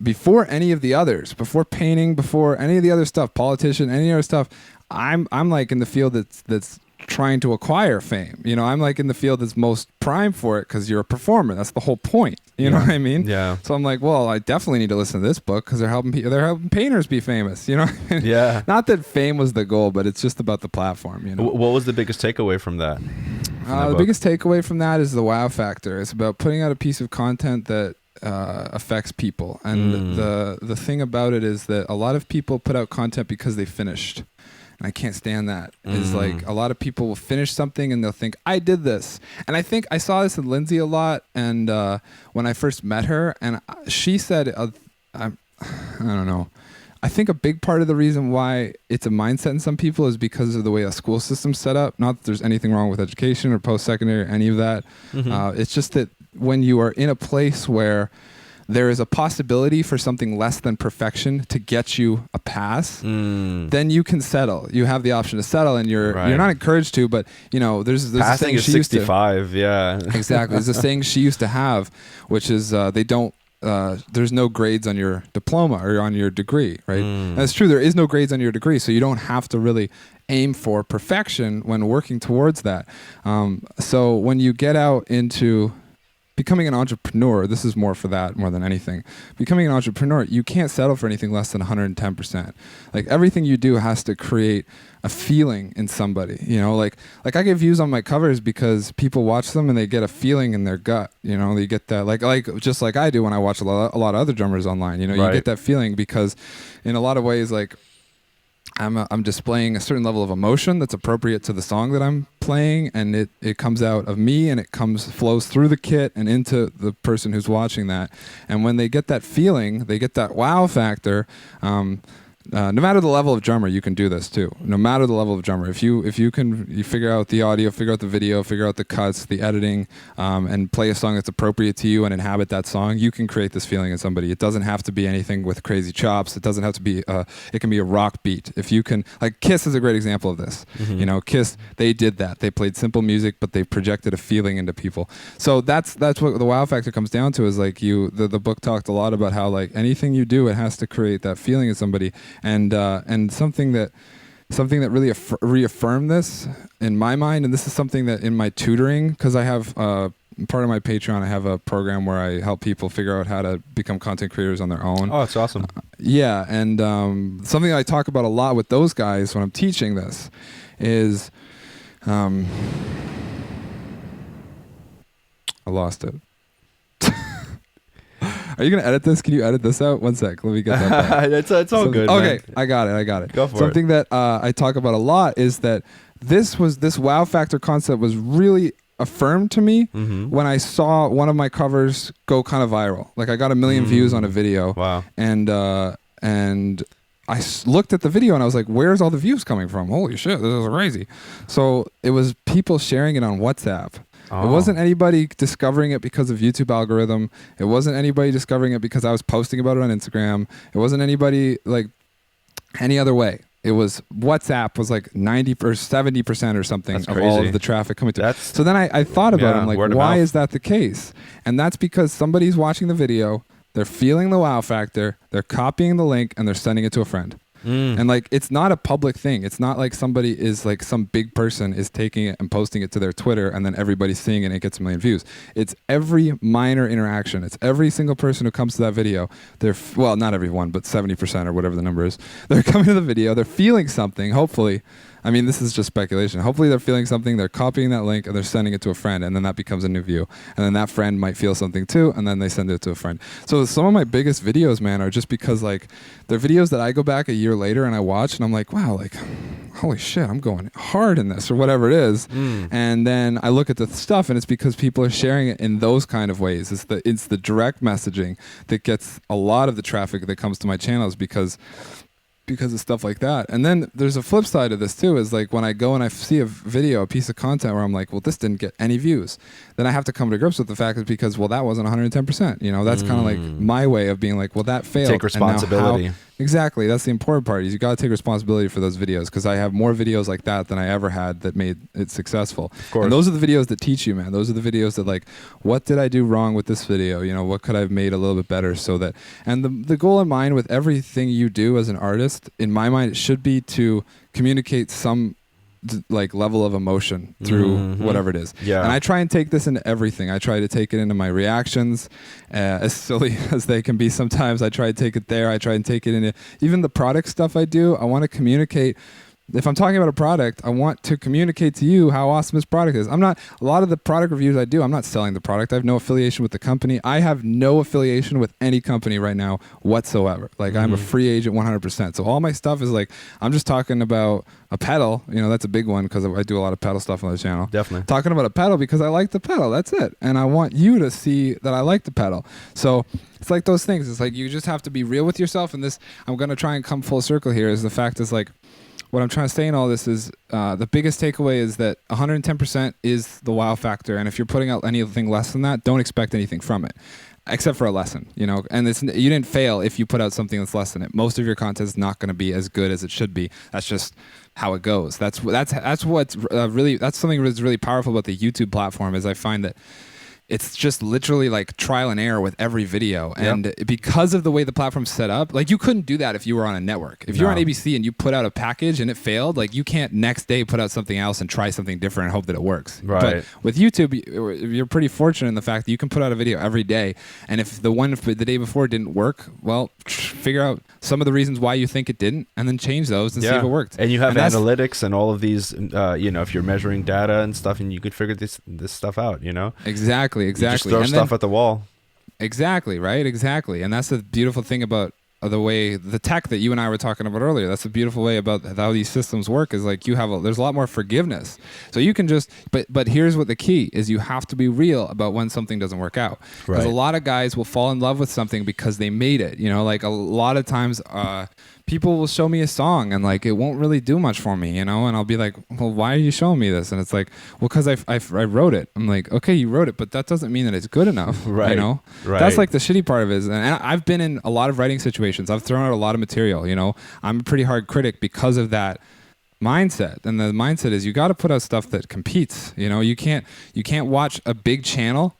before any of the others, before painting, before any of the other stuff, politician, any other stuff, I'm like in the field that's trying to acquire fame. You know, I'm like in the field that's most prime for it because you're a performer. That's the whole point. You know what I mean? Yeah. So I'm like, well, I definitely need to listen to this book because they're helping painters be famous. You know? Yeah. Not that fame was the goal, but it's just about the platform. You know. What was the biggest takeaway from that? The biggest takeaway from that is the wow factor. It's about putting out a piece of content that affects people, and the thing about it is that a lot of people put out content because they finished. I can't stand that. Is like a lot of people will finish something and they'll think, I did this. And I think I saw this in Lindsay a lot. And when I first met her, and she said, I don't know. I think a big part of the reason why it's a mindset in some people is because of the way a school system's set up. Not that there's anything wrong with education or post-secondary or any of that. It's just that when you are in a place where there is a possibility for something less than perfection to get you a pass, then you can settle. You have the option to settle, and you're not encouraged to, but you know, there's passing a saying is 65, yeah. Exactly. There's a saying she used to have, which is there's no grades on your diploma or on your degree, right? And it's true, there is no grades on your degree, so you don't have to really aim for perfection when working towards that. So when you get out into becoming an entrepreneur, this is more for that more than anything. Becoming an entrepreneur, you can't settle for anything less than 110%. Like everything you do has to create a feeling in somebody, you know, like I get views on my covers because people watch them and they get a feeling in their gut, you know, they get that like just like I do when I watch a lot of other drummers online, you know, you get that feeling because in a lot of ways, like I'm displaying a certain level of emotion that's appropriate to the song that I'm playing, and it comes out of me and it flows through the kit and into the person who's watching that. And when they get that feeling, they get that wow factor. No matter the level of drummer, you can do this too. No matter the level of drummer, if you figure out the audio, figure out the video, figure out the cuts, the editing, and play a song that's appropriate to you and inhabit that song, you can create this feeling in somebody. It doesn't have to be anything with crazy chops. It doesn't have to be. It can be a rock beat. If you can, like Kiss is a great example of this. You know, Kiss, they did that. They played simple music, but they projected a feeling into people. So that's what the wow factor comes down to. Is like the book talked a lot about how like anything you do, it has to create that feeling in somebody. And something that really reaffirmed this in my mind, and this is something that in my tutoring, because I have part of my Patreon, I have a program where I help people figure out how to become content creators on their own. Oh, that's awesome. Yeah, and something I talk about a lot with those guys when I'm teaching this is, I lost it. Are you going to edit this? Can you edit this out? One sec. Let me get that back. It's all good, okay, man. I got it. Go for Something that I talk about a lot is that this wow factor concept was really affirmed to me when I saw one of my covers go kind of viral. Like I got 1 million views on a video. Wow. And I looked at the video and I was like, where's all the views coming from? Holy shit, this is crazy. So it was people sharing it on WhatsApp. It wasn't anybody discovering it because of YouTube algorithm. It wasn't anybody discovering it because I was posting about it on Instagram. It wasn't anybody like any other way. It was WhatsApp was like 90 or 70% or something of all of the traffic coming through. So then I thought about it. I'm like, why is that the case? And that's because somebody's watching the video. They're feeling the wow factor. They're copying the link and they're sending it to a friend. And like, it's not a public thing. It's not like somebody is like some big person is taking it and posting it to their Twitter and then everybody's seeing it and it gets 1 million views. It's every minor interaction. It's every single person who comes to that video. They're, well, not everyone, but 70% or whatever the number is. They're coming to the video. They're feeling something, hopefully. I mean, this is just speculation. Hopefully they're feeling something, they're copying that link and they're sending it to a friend and then that becomes a new view. And then that friend might feel something too and then they send it to a friend. So some of my biggest videos, man, are just because like they're videos that I go back a year later and I watch and I'm like, wow, like, holy shit, I'm going hard in this or whatever it is. And then I look at the stuff and it's because people are sharing it in those kind of ways. It's the direct messaging that gets a lot of the traffic that comes to my channels because of stuff like that. And then there's a flip side of this too, is like when I go and I see a video, a piece of content where I'm like, well, this didn't get any views, then I have to come to grips with the fact is because, well, that wasn't 110%. You know, that's kind of like my way of being like, well, that failed. Take responsibility. Exactly. That's the important part is you got to take responsibility for those videos because I have more videos like that than I ever had that made it successful. Of course. And those are the videos that teach you, man. Those are the videos that like, what did I do wrong with this video? You know, what could I have made a little bit better so that, and the goal in mind with everything you do as an artist, in my mind, it should be to communicate some like level of emotion through whatever it is. Yeah. And I try and take this into everything. I try to take it into my reactions, as silly as they can be sometimes. I try to take it there. I try and take it into even the product stuff I do. I want to communicate. If I'm talking about a product, I want to communicate to you how awesome this product is. A lot of the product reviews I do, I'm not selling the product. I have no affiliation with the company. I have no affiliation with any company right now whatsoever. Like I'm a free agent 100%. So all my stuff is like, I'm just talking about a pedal. You know, that's a big one because I do a lot of pedal stuff on the channel. Definitely. Talking about a pedal because I like the pedal. That's it. And I want you to see that I like the pedal. So it's like those things. It's like you just have to be real with yourself. And this, I'm going to try and come full circle here is the fact is like, what I'm trying to say in all this is the biggest takeaway is that 110% is the wow factor. And if you're putting out anything less than that, don't expect anything from it, except for a lesson, you know, and you didn't fail if you put out something that's less than it. Most of your content is not going to be as good as it should be. That's just how it goes. That's what's really, that's something that's really powerful about the YouTube platform is I find that it's just literally like trial and error with every video. And because of the way the platform's set up, like you couldn't do that if you were on a network. If you're on ABC and you put out a package and it failed, like you can't next day put out something else and try something different and hope that it works. Right. But with YouTube, you're pretty fortunate in the fact that you can put out a video every day. And if the day before didn't work, well, figure out some of the reasons why you think it didn't and then change those and see if it worked. And you have analytics and all of these, you know, if you're measuring data and stuff and you could figure this stuff out, you know? Exactly. You just throw stuff at the wall. Exactly, right? Exactly. And that's the beautiful thing about the way the tech that you and I were talking about earlier. That's the beautiful way about how these systems work is like there's a lot more forgiveness. So you can just, but here's what the key is, you have to be real about when something doesn't work out. Because a lot of guys will fall in love with something because they made it. You know, like a lot of times people will show me a song and like it won't really do much for me, you know, and I'll be like, well, why are you showing me this? And it's like, well, because I wrote it. I'm like, okay, you wrote it, but that doesn't mean that it's good enough. You know, that's like the shitty part of it. And I've been in a lot of writing situations. I've thrown out a lot of material, you know. I'm a pretty hard critic because of that mindset. And the mindset is you got to put out stuff that competes. You know, you can't watch a big channel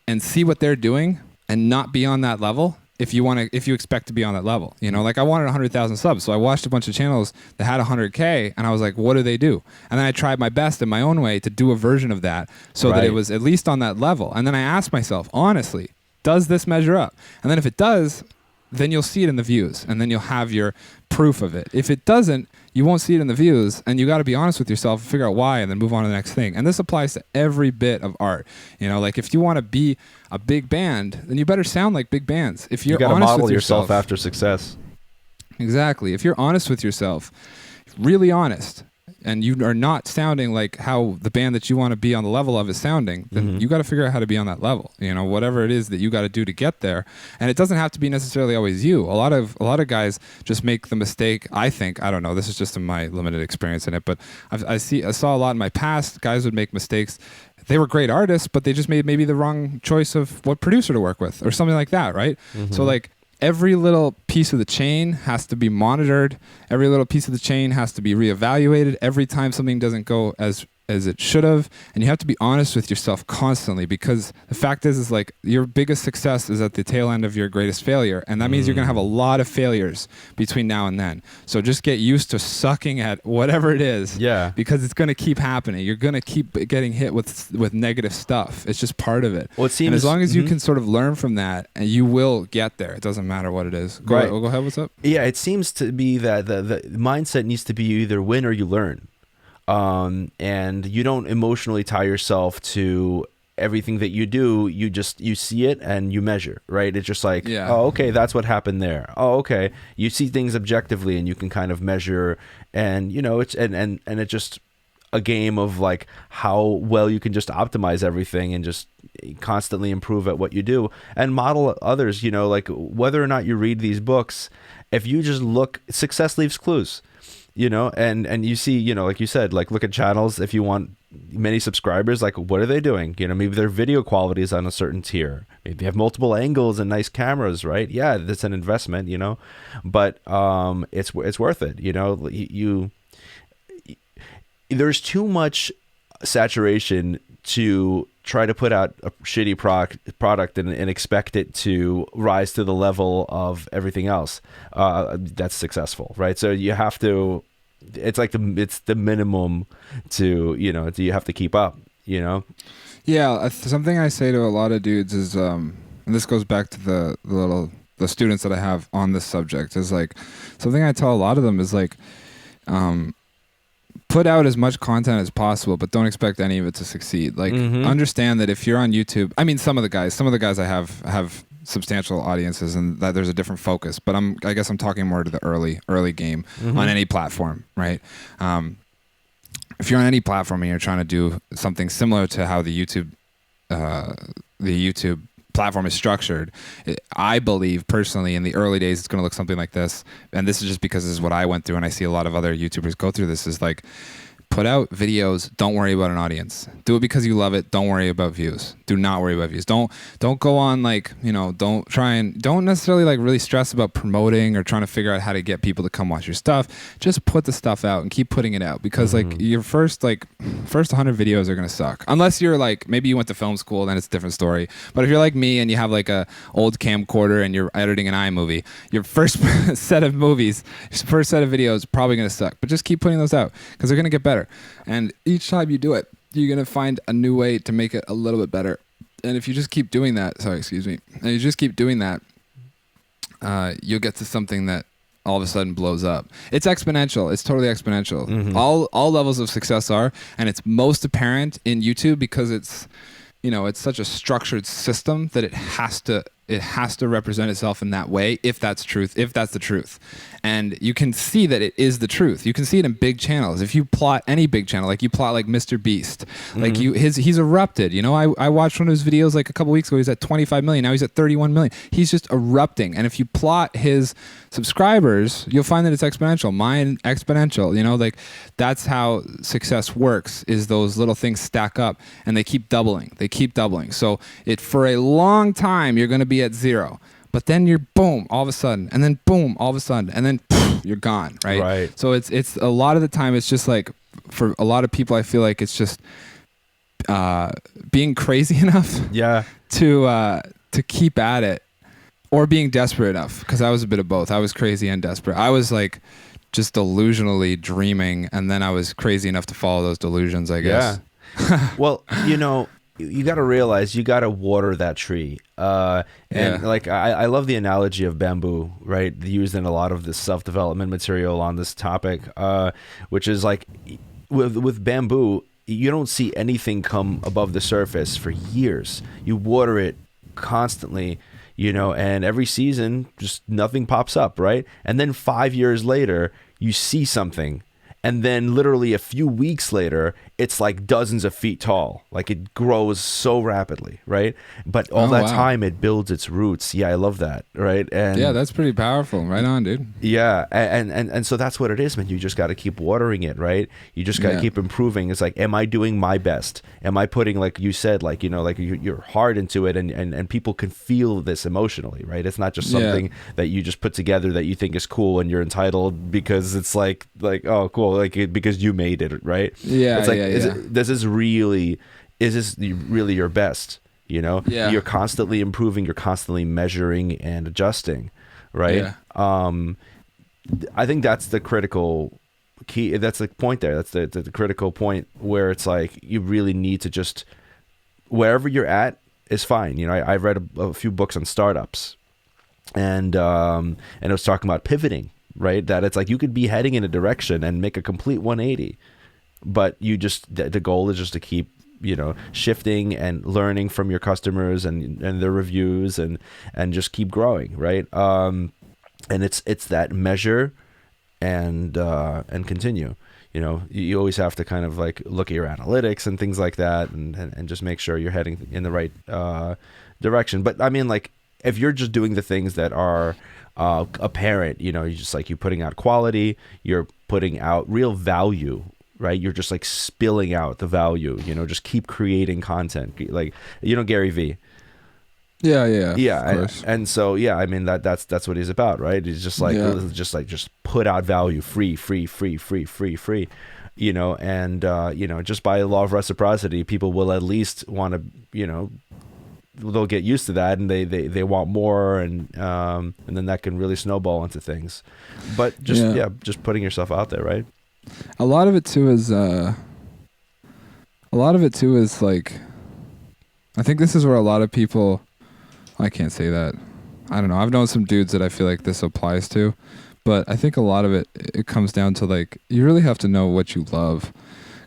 and see what they're doing and not be on that level. If you expect to be on that level, you know, like I wanted 100,000 subs. So I watched a bunch of channels that had 100K and I was like, what do they do? And then I tried my best in my own way to do a version of that so that it was at least on that level. And then I asked myself, honestly, does this measure up? And then if it does, then you'll see it in the views and then you'll have your proof of it. If it doesn't, you won't see it in the views, and you got to be honest with yourself, figure out why, and then move on to the next thing. And this applies to every bit of art. You know, like if you want to be a big band, then you better sound like big bands. If you're you got to honest model with yourself after success. Exactly. If you're honest with yourself, really honest, and you are not sounding like how the band that you want to be on the level of is sounding, then you got to figure out how to be on that level. You know, whatever it is that you got to do to get there. And it doesn't have to be necessarily always you. A lot of guys just make the mistake. I think, I don't know, this is just in my limited experience in it, but I saw a lot in my past. Guys would make mistakes. They were great artists, but they just made maybe the wrong choice of what producer to work with or something like that, right? So like every little piece of the chain has to be monitored. Every little piece of the chain has to be reevaluated every time something doesn't go as it should have. And you have to be honest with yourself constantly, because the fact is like your biggest success is at the tail end of your greatest failure. And that means you're going to have a lot of failures between now and then. So just get used to sucking at whatever it is. Yeah. Because it's going to keep happening. You're going to keep getting hit with negative stuff. It's just part of it. Well, it seems, and as long as you can sort of learn from that, and you will get there. It doesn't matter what it is. Go ahead. What's up? Yeah, it seems to be that the mindset needs to be you either win or you learn. And you don't emotionally tie yourself to everything that you do. You see it and you measure, right? It's just like, oh, okay, that's what happened there. Oh, okay. You see things objectively and you can kind of measure, and you know, it's, and it's just a game of like how well you can just optimize everything and just constantly improve at what you do and model others, you know, like whether or not you read these books, if you just look, success leaves clues. You know, and you see, you know, like you said, like look at channels. If you want many subscribers, like what are they doing? You know, maybe their video quality is on a certain tier. Maybe they have multiple angles and nice cameras, right? Yeah, that's an investment, you know, but it's worth it. You know, there's too much saturation to try to put out a shitty product and expect it to rise to the level of everything else that's successful, right? So you have to, it's like it's the minimum to, you know, you have to keep up, you know? Yeah, something I say to a lot of dudes is, and this goes back to the students that I have on this subject, is like, something I tell a lot of them is like, put out as much content as possible, but don't expect any of it to succeed. Like, understand that if you're on YouTube, I mean, some of the guys I have substantial audiences, and that there's a different focus. But I guess I'm talking more to the early game on any platform, right? If you're on any platform and you're trying to do something similar to how the YouTube platform is structured, I believe personally in the early days it's going to look something like this, and this is just because this is what I went through, and I see a lot of other YouTubers go through this, is like, put out videos, don't worry about an audience. Do it because you love it, don't worry about views. Do not worry about views. Don't go on like, you know, don't necessarily like really stress about promoting or trying to figure out how to get people to come watch your stuff. Just put the stuff out and keep putting it out, because like your first 100 videos are going to suck. Unless you're like, maybe you went to film school, then it's a different story. But if you're like me and you have like a old camcorder and you're editing an iMovie, your first set of videos probably going to suck. But just keep putting those out, because they're going to get better. And each time you do it, you're going to find a new way to make it a little bit better. And if you just keep doing that, you'll get to something that all of a sudden blows up. It's exponential. It's totally exponential. All levels of success are, and it's most apparent in YouTube because it's, you know, it's such a structured system that it has to represent itself in that way, if that's the truth. And you can see that it is the truth. You can see it in big channels. If you plot any big channel, like you plot like Mr. Beast, like he's erupted. You know, I watched one of his videos like a couple weeks ago. He's at 25 million. Now he's at 31 million. He's just erupting. And if you plot his subscribers, you'll find that it's exponential. Mine exponential. You know, like that's how success works, is those little things stack up and they keep doubling. So for a long time, you're going to be at zero. But then you're boom, all of a sudden, and then boom, all of a sudden, and then poof, you're gone, right? Right. So it's a lot of the time, it's just like, for a lot of people, I feel like it's just being crazy enough to keep at it, or being desperate enough, because I was a bit of both. I was crazy and desperate. I was like just delusionally dreaming, and then I was crazy enough to follow those delusions, I guess. Yeah. Well, you know, you got to realize you got to water that tree. Like I love the analogy of bamboo, right? Used in a lot of this self-development material on this topic, which is like with bamboo, you don't see anything come above the surface for years. You water it constantly, you know, and every season just nothing pops up, right? And then 5 years later, you see something. And then literally a few weeks later, it's like dozens of feet tall. Like it grows so rapidly, right? But all that time it builds its roots. Yeah, I love that, right? And yeah, that's pretty powerful. Right on, dude. yeah, and so that's what it is, man. You just got to keep watering it, right? You just got to keep improving. It's like, am I doing my best? Am I putting, like you said, like, you know, like you're hard into it, and people can feel this emotionally, right? It's not just something that you just put together that you think is cool and you're entitled because it's like oh, cool, like because you made it, right? Yeah, it's like, is this really your best? You know, you're constantly improving, you're constantly measuring and adjusting, right? I think that's the critical key. That's the point there. That's the critical point where it's like you really need to just, wherever you're at is fine. You know, I've read a few books on startups, and it was talking about pivoting, right? That it's like you could be heading in a direction and make a complete 180, but you just, the goal is just to keep, you know, shifting and learning from your customers and their reviews and just keep growing, right? And it's that measure and continue. You know, you always have to kind of like look at your analytics and things like that, and just make sure you're heading in the right direction. But I mean, like, if you're just doing the things that are apparent, you know, you just like, you're putting out quality, you're putting out real value, right? You're just like spilling out the value, you know, just keep creating content, like, you know, Gary V. Yeah. And so, yeah, I mean, that's what he's about, right? He's just like, just put out value, free, you know, and, you know, just by law of reciprocity, people will at least want to, you know, they'll get used to that, and they want more, and then that can really snowball into things. But just putting yourself out there, right? A lot of it too is like, I think this is where a lot of people, I can't say that, I don't know, I've known some dudes that I feel like this applies to, but I think a lot of it comes down to, like, you really have to know what you love,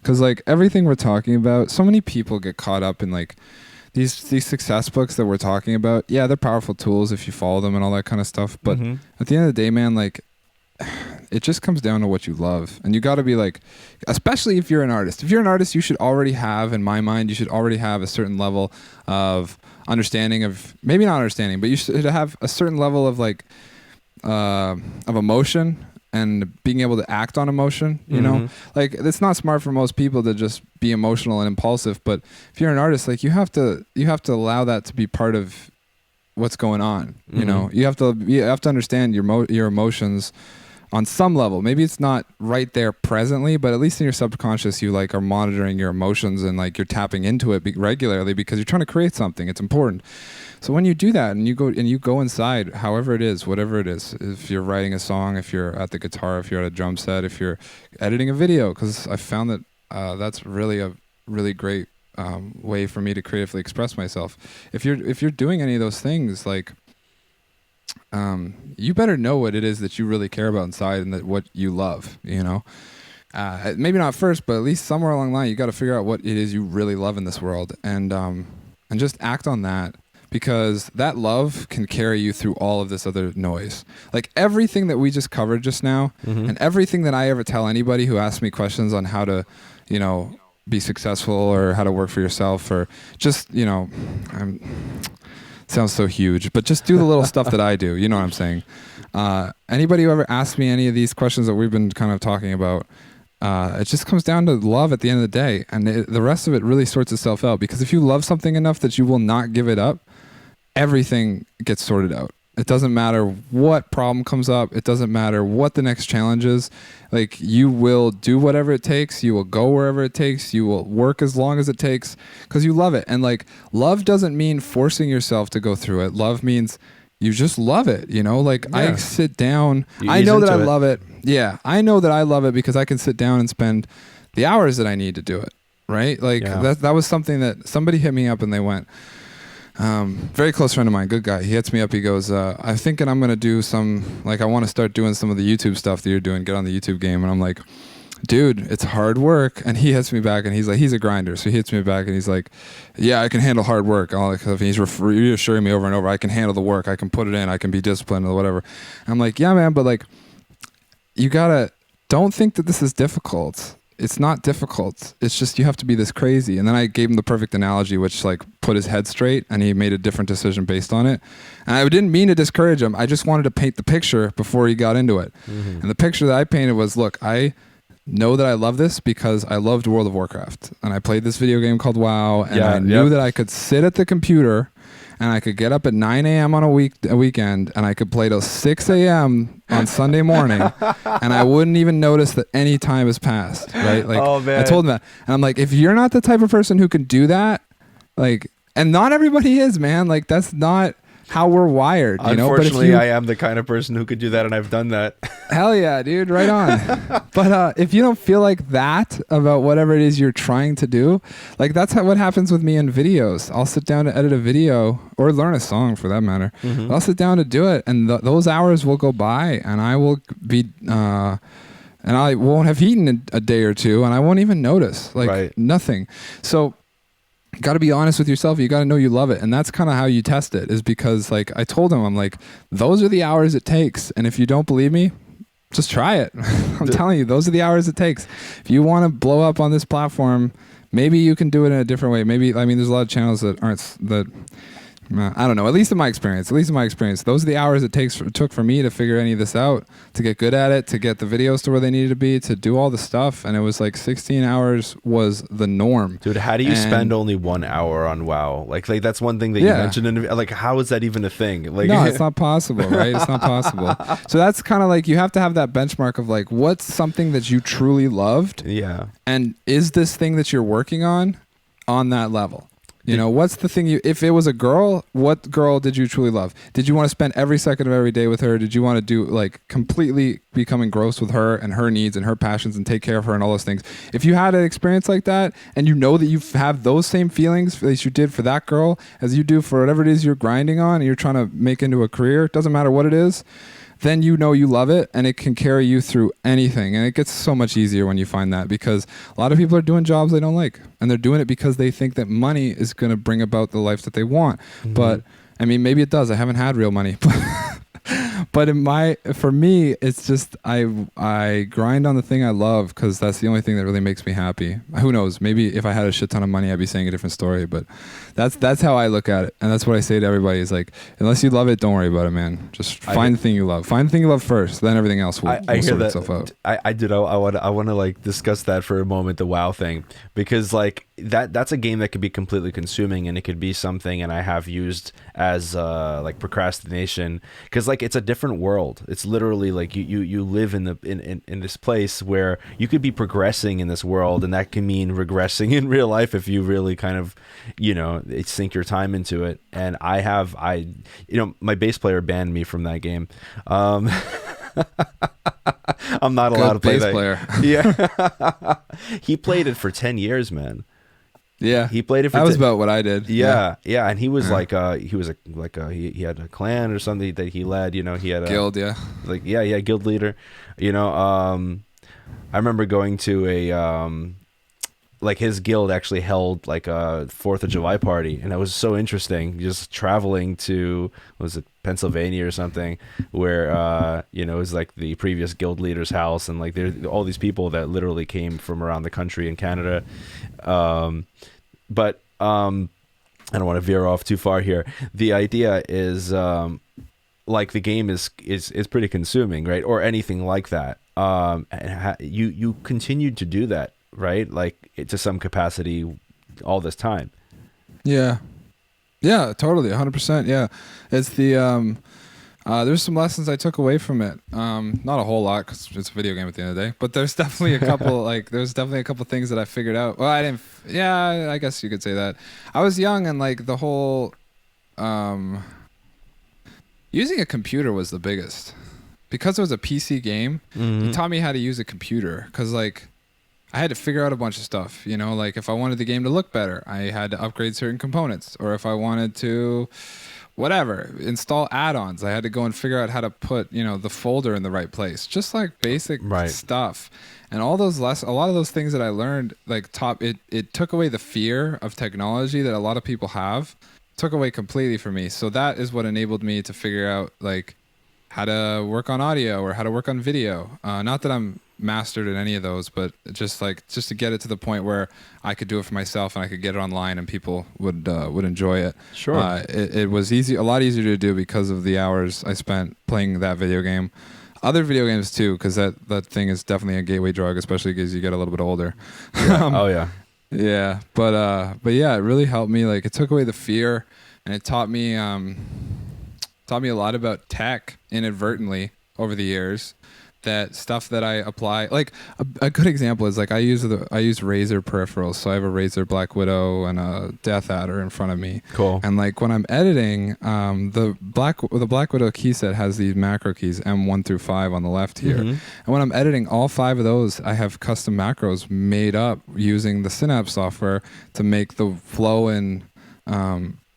because like everything we're talking about, so many people get caught up in like these success books that we're talking about. Yeah, they're powerful tools if you follow them and all that kind of stuff, but at the end of the day, man, like, it just comes down to what you love. And you got to be like, especially if you're an artist. If you're an artist, you should already have, in my mind, you should already have a certain level of understanding of, maybe not understanding, but you should have a certain level of like, of emotion and being able to act on emotion, you know? Like, it's not smart for most people to just be emotional and impulsive, but if you're an artist, like, you have to allow that to be part of what's going on. You know, you have to understand your emotions on some level. Maybe it's not right there presently, but at least in your subconscious, you like are monitoring your emotions and like you're tapping into it regularly because you're trying to create something. It's important. So when you do that and you go inside, however it is, whatever it is, if you're writing a song, if you're at the guitar, if you're at a drum set, if you're editing a video, because I found that that's really a really great way for me to creatively express myself. If you're doing any of those things, like, you better know what it is that you really care about inside and that what you love, you know? Maybe not first, but at least somewhere along the line, you got to figure out what it is you really love in this world, and just act on that, because that love can carry you through all of this other noise. Like everything that we just covered just now, and everything that I ever tell anybody who asks me questions on how to, you know, be successful or how to work for yourself, or just, you know, sounds so huge, but just do the little stuff that I do. You know what I'm saying? Anybody who ever asks me any of these questions that we've been kind of talking about, it just comes down to love at the end of the day. And the rest of it really sorts itself out, because if you love something enough that you will not give it up, everything gets sorted out. It doesn't matter what problem comes up. It doesn't matter what the next challenge is. Like, you will do whatever it takes. You will go wherever it takes. You will work as long as it takes because you love it. And like, love doesn't mean forcing yourself to go through it. Love means you just love it, you know? Like, I sit down. I know that I love it. Yeah, I know that I love it because I can sit down and spend the hours that I need to do it, right? Like, that was something that somebody hit me up and they went, very close friend of mine, good guy. He hits me up. He goes, I'm thinking I'm going to do some, like, I want to start doing some of the YouTube stuff that you're doing, get on the YouTube game. And I'm like, dude, it's hard work. And he hits me back and he's like, he's a grinder. So he hits me back and he's like, yeah, I can handle hard work. All that stuff. He's reassuring me over and over, I can handle the work. I can put it in. I can be disciplined or whatever. And I'm like, yeah, man, but like, you gotta don't think that this is difficult. It's not difficult. It's just you have to be this crazy. And then I gave him the perfect analogy, which like put his head straight, and he made a different decision based on it. And I didn't mean to discourage him. I just wanted to paint the picture before he got into it. Mm-hmm. And the picture that I painted was, look, I know that I love this because I loved World of Warcraft. And I played this video game called WoW, and I knew that I could sit at the computer and I could get up at 9 a.m. on a weekend, and I could play till 6 a.m. on Sunday morning, and I wouldn't even notice that any time has passed, right? Like, oh, man. I told him that. And I'm like, if you're not the type of person who can do that, like, and not everybody is, man. Like, that's not how we're wired, you know? Unfortunately, I am the kind of person who could do that, and I've done that. Hell yeah, dude, right on. But if you don't feel like that about whatever it is you're trying to do, like that's what happens with me in videos. I'll sit down to edit a video or learn a song for that matter. Mm-hmm. I'll sit down to do it, and those hours will go by, and I will be... and I won't have eaten in a day or two, and I won't even notice, like nothing. So got to be honest with yourself. You got to know you love it. And that's kind of how you test it, is because like I told him, I'm like, those are the hours it takes. And if you don't believe me, just try it. I'm telling you, those are the hours it takes. If you want to blow up on this platform, maybe you can do it in a different way. Maybe, I mean, there's a lot of channels that aren't, that, I don't know, at least in my experience, those are the hours it took for me to figure any of this out, to get good at it, to get the videos to where they needed to be, to do all the stuff. And it was like 16 hours was the norm. Dude, how do you spend only 1 hour on WoW? Like that's one thing that you mentioned. Like, how is that even a thing? Like, no, it's not possible, right? It's not possible. So that's kind of like, you have to have that benchmark of like, what's something that you truly loved? Yeah. And is this thing that you're working on that level? You know, what's the thing if it was a girl, what girl did you truly love? Did you want to spend every second of every day with her? Did you want to do like completely become engrossed with her and her needs and her passions and take care of her and all those things? If you had an experience like that, and you know that you have those same feelings that you did for that girl as you do for whatever it is you're grinding on and you're trying to make into a career, doesn't matter what it is, then you know you love it, and it can carry you through anything. And it gets so much easier when you find that, because a lot of people are doing jobs they don't like, and they're doing it because they think that money is going to bring about the life that they want. Mm-hmm. But I mean, maybe it does. I haven't had real money, but for me, it's just I grind on the thing I love, because that's the only thing that really makes me happy. Who knows? Maybe if I had a shit ton of money, I'd be saying a different story. But that's how I look at it, and that's what I say to everybody. Is like, unless you love it, don't worry about it, man. Just find the thing you love. Find the thing you love first, then everything else will sort itself out. I want to like discuss that for a moment, the WoW thing, because like that's a game that could be completely consuming, and it could be something, and I have used as like procrastination, because like it's a different world. It's literally like you live in this place where you could be progressing in this world, and that can mean regressing in real life if you really kind of, you know, sink your time into it. And my bass player banned me from that game. I'm not allowed to play that. Player. Yeah. He played it for 10 years, man. Yeah, he played it for. That was about what I did. Yeah, and he was he had a clan or something that he led. You know, he had a guild. Yeah, guild leader. You know, I remember going to a like his guild actually held like a 4th of July party, and it was so interesting. Just traveling to, was it Pennsylvania or something, where you know, it was like the previous guild leader's house, and like there's all these people that literally came from around the country in Canada. But I don't want to veer off too far here. The idea is like the game is pretty consuming, right? Or anything like that. And you continued to do that, right? Like to some capacity all this time. Yeah, totally, 100%. Yeah, it's the there's some lessons I took away from it. Not a whole lot, because it's a video game at the end of the day. But there's definitely a couple things that I figured out. Well, I didn't. Yeah, I guess you could say that. I was young, and like the whole using a computer was the biggest, because it was a PC game. Mm-hmm. It taught me how to use a computer, because like I had to figure out a bunch of stuff. You know, like if I wanted the game to look better, I had to upgrade certain components, or if I wanted to, whatever, install add-ons, I had to go and figure out how to put, you know, the folder in the right place. Just like basic stuff. And all those a lot of those things that I learned, like it took away the fear of technology that a lot of people have. Took away completely for me. So that is what enabled me to figure out like how to work on audio or how to work on video. Not that I'm mastered in any of those, but just to get it to the point where I could do it for myself and I could get it online and people would enjoy it. Sure. It was a lot easier to do because of the hours I spent playing that video game. Other video games too, because that thing is definitely a gateway drug, especially as you get a little bit older. Yeah. Oh yeah. Yeah, but yeah, it really helped me. Like, it took away the fear, and it taught me a lot about tech inadvertently over the years. That stuff that I apply, like a good example is like I use Razer peripherals. So I have a Razer Black Widow and a Death Adder in front of me. Cool. And like when I'm editing, the Black Widow key set has these macro keys M1 through 5 on the left here. Mm-hmm. And when I'm editing all 5 of those, I have custom macros made up using the Synapse software to make the flow in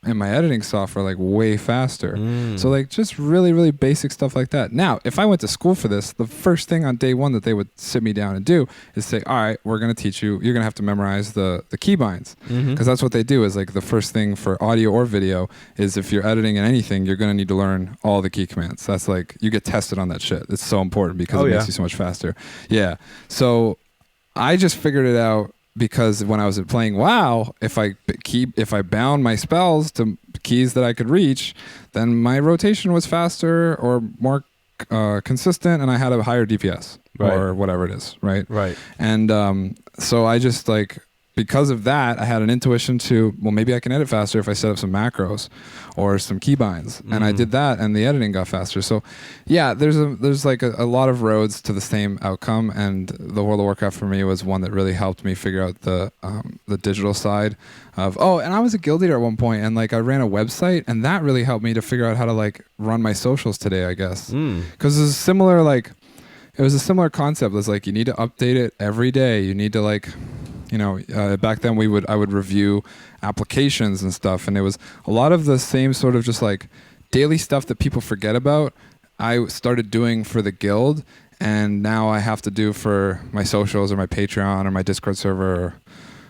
my editing software like way faster. So like just really, really basic stuff like that. Now, if I went to school for this, the first thing on day one that they would sit me down and do is say, all right, we're going to teach you, you're going to have to memorize the keybinds. Because that's what they do is like the first thing for audio or video is if you're editing in anything, you're going to need to learn all the key commands. That's like, you get tested on that shit. It's so important because it makes you so much faster. Yeah. So I just figured it out because when I was playing WoW, if I bound my spells to keys that I could reach, then my rotation was faster or more consistent, and I had a higher DPS or whatever it is, right? Right. And so I just like, because of that, I had an intuition to, well, maybe I can edit faster if I set up some macros or some keybinds. And I did that, and the editing got faster. So, yeah, there's like a lot of roads to the same outcome. And the World of Warcraft for me was one that really helped me figure out the digital side of, and I was a guild leader at one point, and like I ran a website, and that really helped me to figure out how to like run my socials today, I guess. Because it was a similar concept. It's like you need to update it every day. You need to like, back then I would review applications and stuff, and it was a lot of the same sort of just like daily stuff that people forget about. I started doing for the guild, and now I have to do for my socials or my Patreon or my Discord server or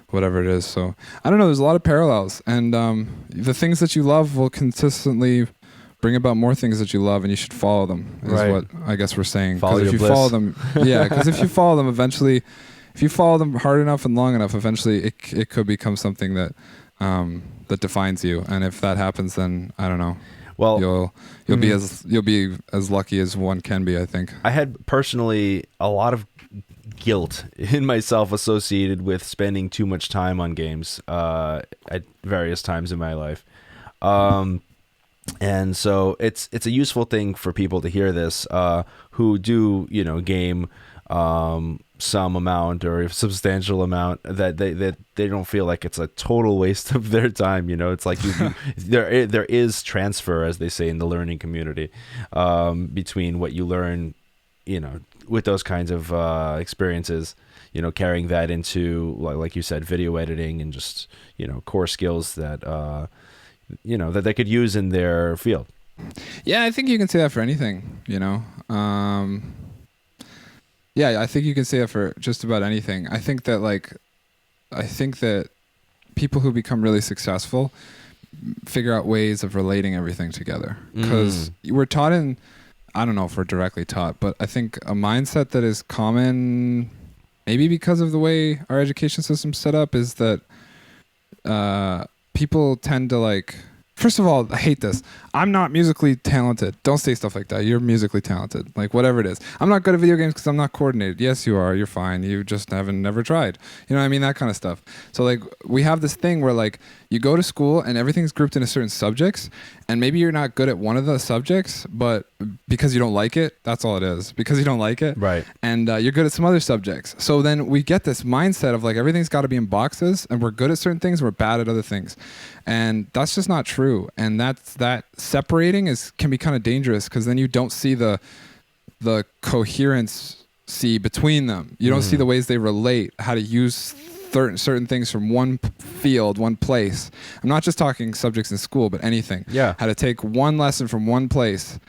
whatever it is. So I don't know. There's a lot of parallels, and the things that you love will consistently bring about more things that you love, and you should follow them. Is what I guess we're saying. Follow your bliss. Follow them, because if you follow them, eventually. If you follow them hard enough and long enough, eventually it could become something that that defines you. And if that happens, then I don't know. Well, you'll be as lucky as one can be, I think. I had personally a lot of guilt in myself associated with spending too much time on games at various times in my life. And so it's a useful thing for people to hear this who do, game some amount or a substantial amount, that they don't feel like it's a total waste of their time. It's like there is transfer, as they say in the learning community, between what you learn, with those kinds of experiences, carrying that into like you said, video editing and just core skills that that they could use in their field. Yeah, I think you can say that for anything. Yeah, I think you can say that for just about anything. I think that people who become really successful figure out ways of relating everything together. Because we're taught I don't know if we're directly taught, but I think a mindset that is common, maybe because of the way our education system's set up, is that people tend to like, first of all, I hate this. I'm not musically talented. Don't say stuff like that. You're musically talented. Like, whatever it is. I'm not good at video games because I'm not coordinated. Yes, you are. You're fine. You just never tried. You know what I mean? That kind of stuff. So, like, we have this thing where, like, you go to school and everything's grouped into certain subjects, and maybe you're not good at one of the subjects, but because you don't like it, that's all it is. Because you don't like it. Right. And you're good at some other subjects. So then we get this mindset of, like, everything's got to be in boxes, and we're good at certain things, we're bad at other things. And that's just not true. And that separating can be kind of dangerous, because then you don't see the coherence between them. You don't see the ways they relate, how to use certain things from one field, one place. I'm not just talking subjects in school, but anything. Yeah. How to take one lesson from one place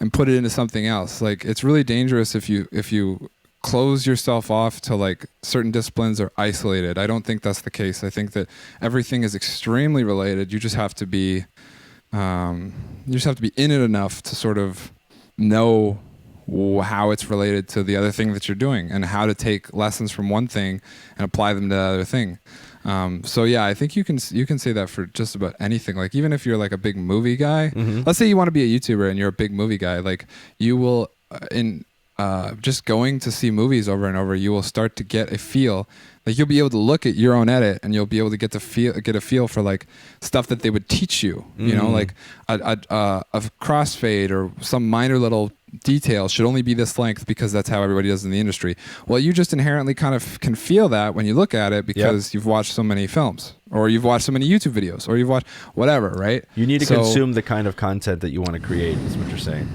and put it into something else. Like, it's really dangerous if you close yourself off to like certain disciplines or isolated. I don't think that's the case. I think that everything is extremely related. You just have to be in it enough to sort of know how it's related to the other thing that you're doing, and how to take lessons from one thing and apply them to the other thing. So yeah, I think you can say that for just about anything. Like even if you're like a big movie guy, let's say you want to be a YouTuber and you're a big movie guy, like you will just going to see movies over and over, you will start to get a feel. Like you'll be able to look at your own edit and you'll be able to get a feel for like stuff that they would teach you. You know, like a crossfade or some minor little detail should only be this length because that's how everybody does in the industry. Well, you just inherently kind of can feel that when you look at it because you've watched so many films, or you've watched so many YouTube videos, or you've watched whatever, right? You need to consume the kind of content that you want to create, is what you're saying.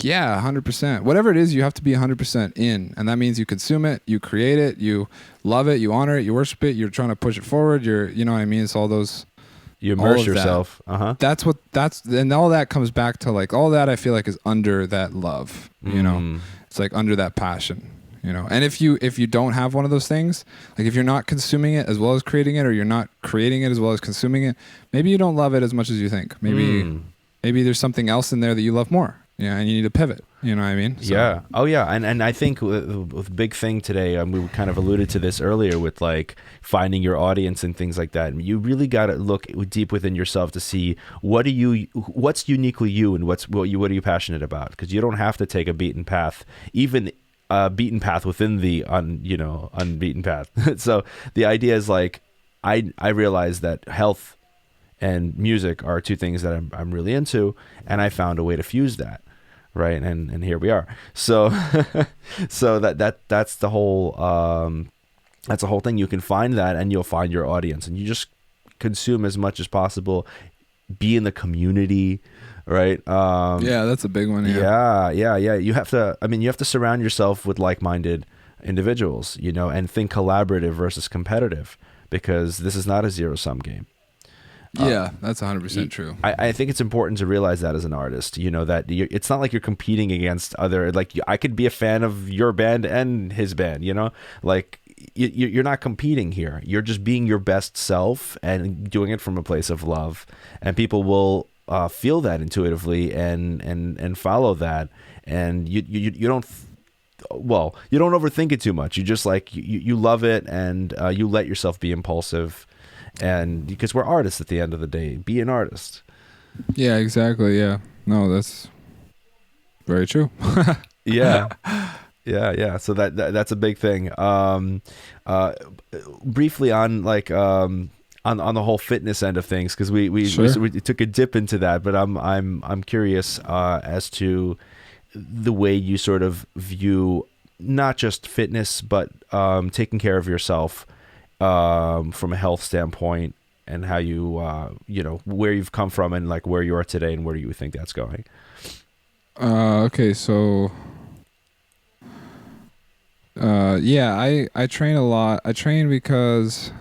Yeah, 100%. Whatever it is, you have to be 100% in. And that means you consume it, you create it, you love it, you honor it, you worship it, you're trying to push it forward, you know what I mean? It's all those... You immerse yourself. And all that comes back to like, all that I feel like is under that love, you know? It's like under that passion, you know? And if you don't have one of those things, like if you're not consuming it as well as creating it, or you're not creating it as well as consuming it, maybe you don't love it as much as you think. Maybe there's something else in there that you love more. Yeah, and you need to pivot. You know what I mean? So. Yeah. Oh, yeah. And I think with big thing today, we kind of alluded to this earlier with like finding your audience and things like that. And you really got to look deep within yourself to see what's uniquely you, and what are you passionate about? Because you don't have to take a beaten path, even a beaten path within the unbeaten path. So the idea is like, I realize that health and music are two things that I'm really into, and I found a way to fuse that. Right. And here we are. So that's the whole thing. You can find that and you'll find your audience, and you just consume as much as possible, be in the community. Right. Yeah, that's a big one. Yeah. You have to surround yourself with like-minded individuals, you know, and think collaborative versus competitive, because this is not a zero-sum game. Yeah, that's 100% true. I think it's important to realize that as an artist, you know, that it's not like you're competing against other, like I could be a fan of your band and his band, you know, like you're not competing here. You're just being your best self and doing it from a place of love, and people will feel that intuitively and follow that. And you don't overthink it too much. You just like, you love it, and you let yourself be impulsive. And because we're artists at the end of the day, be an artist. Yeah, exactly. Yeah. No, that's very true. Yeah. So that's a big thing. Briefly on like, on the whole fitness end of things, because we took a dip into that, but I'm curious as to the way you sort of view not just fitness, but taking care of yourself from a health standpoint, and how you where you've come from, and like where you are today, and where do you think that's going? Okay, so I train a lot. I train because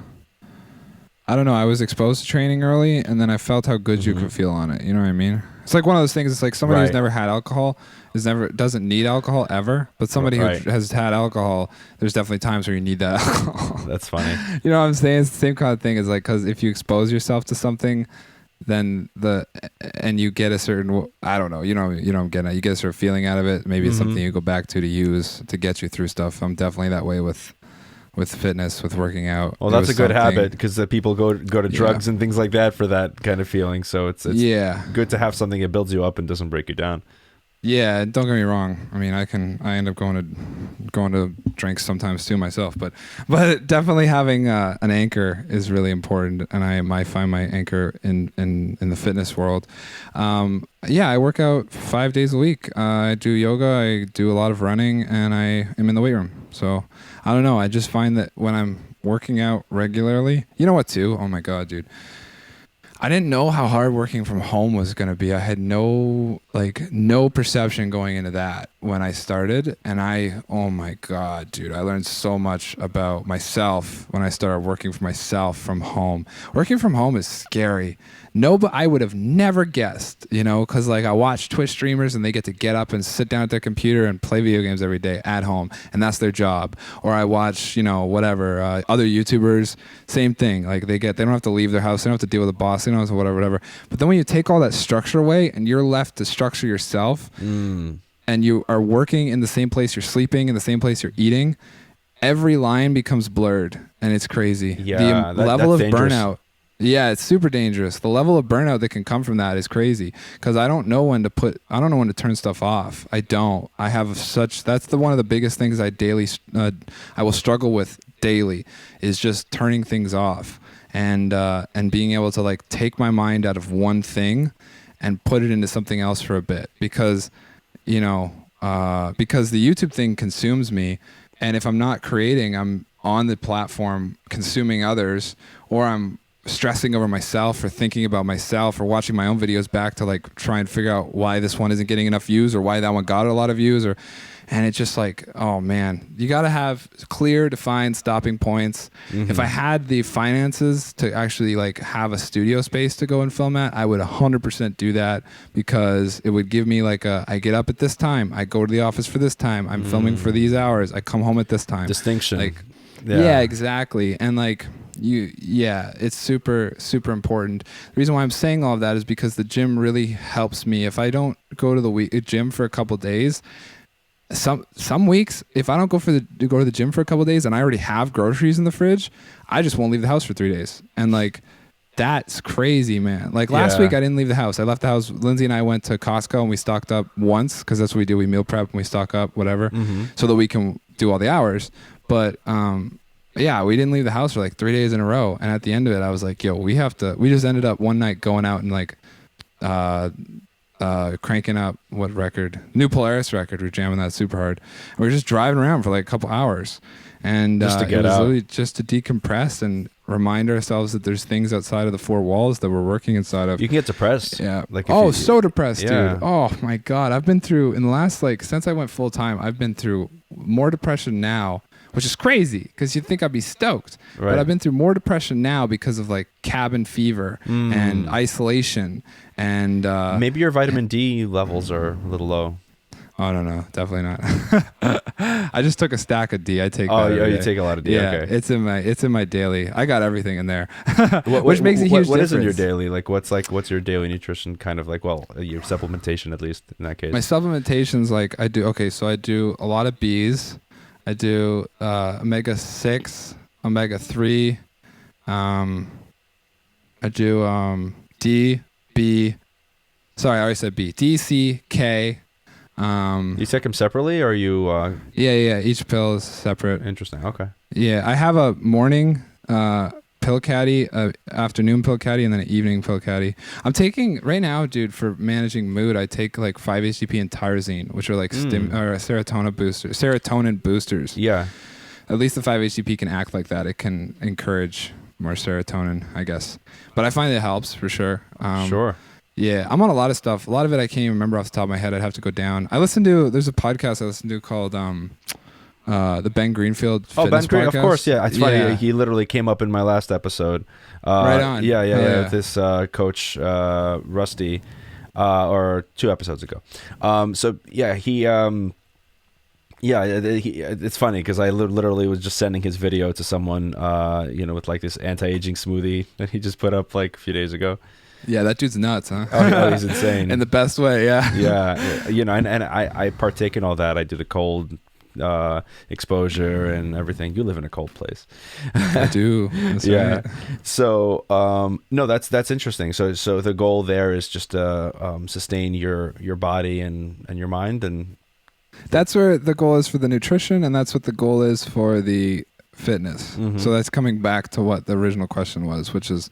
I don't know, I was exposed to training early, and then I felt how good you could feel on it. You know what I mean? It's like one of those things. It's like somebody who's never had alcohol doesn't need alcohol ever, but somebody who has had alcohol, there's definitely times where you need that alcohol. That's funny. You know what I'm saying? It's the same kind of thing. It's like, because if you expose yourself to something, then and you get a certain, I don't know, you know what I'm getting at. You get a certain feeling out of it. Maybe it's something you go back to use to get you through stuff. I'm definitely that way with fitness, with working out. Well, that's a good habit, because people go to drugs and things like that for that kind of feeling. So it's good to have something that builds you up and doesn't break you down. Yeah, don't get me wrong. I mean, I end up going to drinks sometimes too myself, but definitely having an anchor is really important, and I find my anchor in the fitness world. I work out 5 days a week. I do yoga, I do a lot of running, and I am in the weight room. So I don't know. I just find that when I'm working out regularly, you know what too? Oh my God, dude. I didn't know how hard working from home was going to be. I had no perception going into that when I started. And oh my God, dude, I learned so much about myself when I started working for myself from home. Working from home is scary. But I would have never guessed, you know, because like I watch Twitch streamers and they get up and sit down at their computer and play video games every day at home, and that's their job. Or I watch, whatever, other YouTubers, same thing. Like they don't have to leave their house, they don't have to deal with a boss, they don't have to whatever. But then when you take all that structure away and you're left to structure yourself, and and you are working in the same place you're sleeping, in the same place you're eating, every line becomes blurred, and it's crazy. Yeah, The level of that's dangerous. burnout. Yeah, it's super dangerous. The level of burnout that can come from that is crazy, because I don't know when to turn stuff off. That's one of the biggest things I will struggle with daily, is just turning things off, and being able to like take my mind out of one thing and put it into something else for a bit, because because the YouTube thing consumes me, and if I'm not creating, I'm on the platform consuming others, or I'm stressing over myself or thinking about myself or watching my own videos back to like try and figure out why this one isn't getting enough views or why that one got a lot of views, and it's just like, oh man, you got to have clear, defined stopping points. If I had the finances to actually like have a studio space to go and film at, I would 100% do that, because it would give me like I get up at this time, I go to the office for this time, I'm filming for these hours, I come home at this time. Distinction. Like, yeah, exactly. And like it's super, super important. The reason why I'm saying all of that is because the gym really helps me. If I don't go to the gym for a couple days, some weeks, if I don't go to the gym for a couple days and I already have groceries in the fridge, I just won't leave the house for 3 days. And like, that's crazy, man. Like last week I didn't leave the house. I left the house. Lindsay and I went to Costco and we stocked up once, because that's what we do. We meal prep and we stock up whatever, so that we can do all the hours. But yeah, we didn't leave the house for like 3 days in a row. And at the end of it, I was like, yo, we just ended up one night going out and like cranking up what record? New Polaris record. We're jamming that super hard. And we're just driving around for like a couple hours. And just to get it was out. literally just to decompress and remind ourselves that there's things outside of the four walls that we're working inside of. You can get depressed. Yeah. Like So depressed, Yeah. dude. Oh my God. I've been through, in the last, like, since I went full time, I've been through more depression now, which is crazy because you'd think I'd be stoked. Right. But I've been through more depression now because of like cabin fever and isolation and maybe your vitamin D levels are a little low. I don't know. Definitely not. I just took a stack of D. I take. Oh, that every you day. take a lot of D. Yeah, Okay. it's in my daily. I got everything in there, which makes a huge difference. What is in your daily? What's your daily nutrition kind of like? Well, your supplementation at least in that case. My supplementations, like I do a lot of Bs. I do omega-6, omega-3. I do D, B. Sorry, I always said B. D, C, K. You take them separately, or you? Yeah. Each pill is separate. Interesting. Okay. Yeah, I have a morning pill caddy, afternoon pill caddy, and then an evening pill caddy. I'm taking right now, dude, for managing mood. I take like 5-HTP and tyrosine, which are like serotonin boosters. Yeah. At least the 5-HTP can act like that. It can encourage more serotonin, I guess. But I find it helps for sure. Sure. Yeah, I'm on a lot of stuff. A lot of it I can't even remember off the top of my head. I'd have to go down. There's a podcast I listen to called the Ben Greenfield Fitness Ben Green, of podcast. course, yeah. It's funny. Yeah. He literally came up in my last episode. Right on. Yeah. With this coach Rusty, or 2 episodes ago. It's funny because I literally was just sending his video to someone, with like this anti-aging smoothie that he just put up like a few days ago. Yeah, that dude's nuts, huh? Oh, he's insane. In the best way, yeah. Yeah, and I partake in all that. I do the cold exposure and everything. You live in a cold place. I do. That's yeah. right. So no, that's interesting. So the goal there is just to sustain your body and your mind, and that's where the goal is for the nutrition, and that's what the goal is for the fitness. So that's coming back to what the original question was, which is,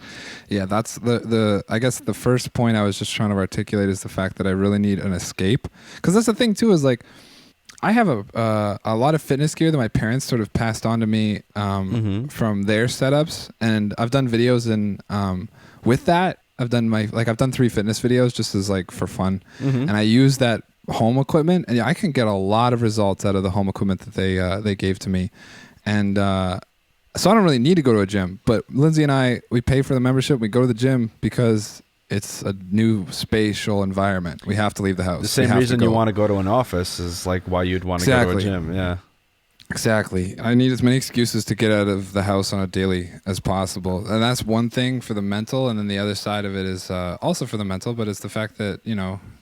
that's the I guess the first point I was just trying to articulate is the fact that I really need an escape, because that's the thing too, is like I have a lot of fitness gear that my parents sort of passed on to me from their setups, and I've done videos and with that I've done 3 fitness videos just as like for fun, and I use that home equipment, and I can get a lot of results out of the home equipment that they gave to me. And so I don't really need to go to a gym, but Lindsay and I, we pay for the membership. We go to the gym because it's a new spatial environment. We have to leave the house. The same reason you want to go to an office is like why you'd want to go to a gym. Yeah. Exactly. I need as many excuses to get out of the house on a daily as possible. And that's one thing for the mental. And then the other side of it is also for the mental, but it's the fact that,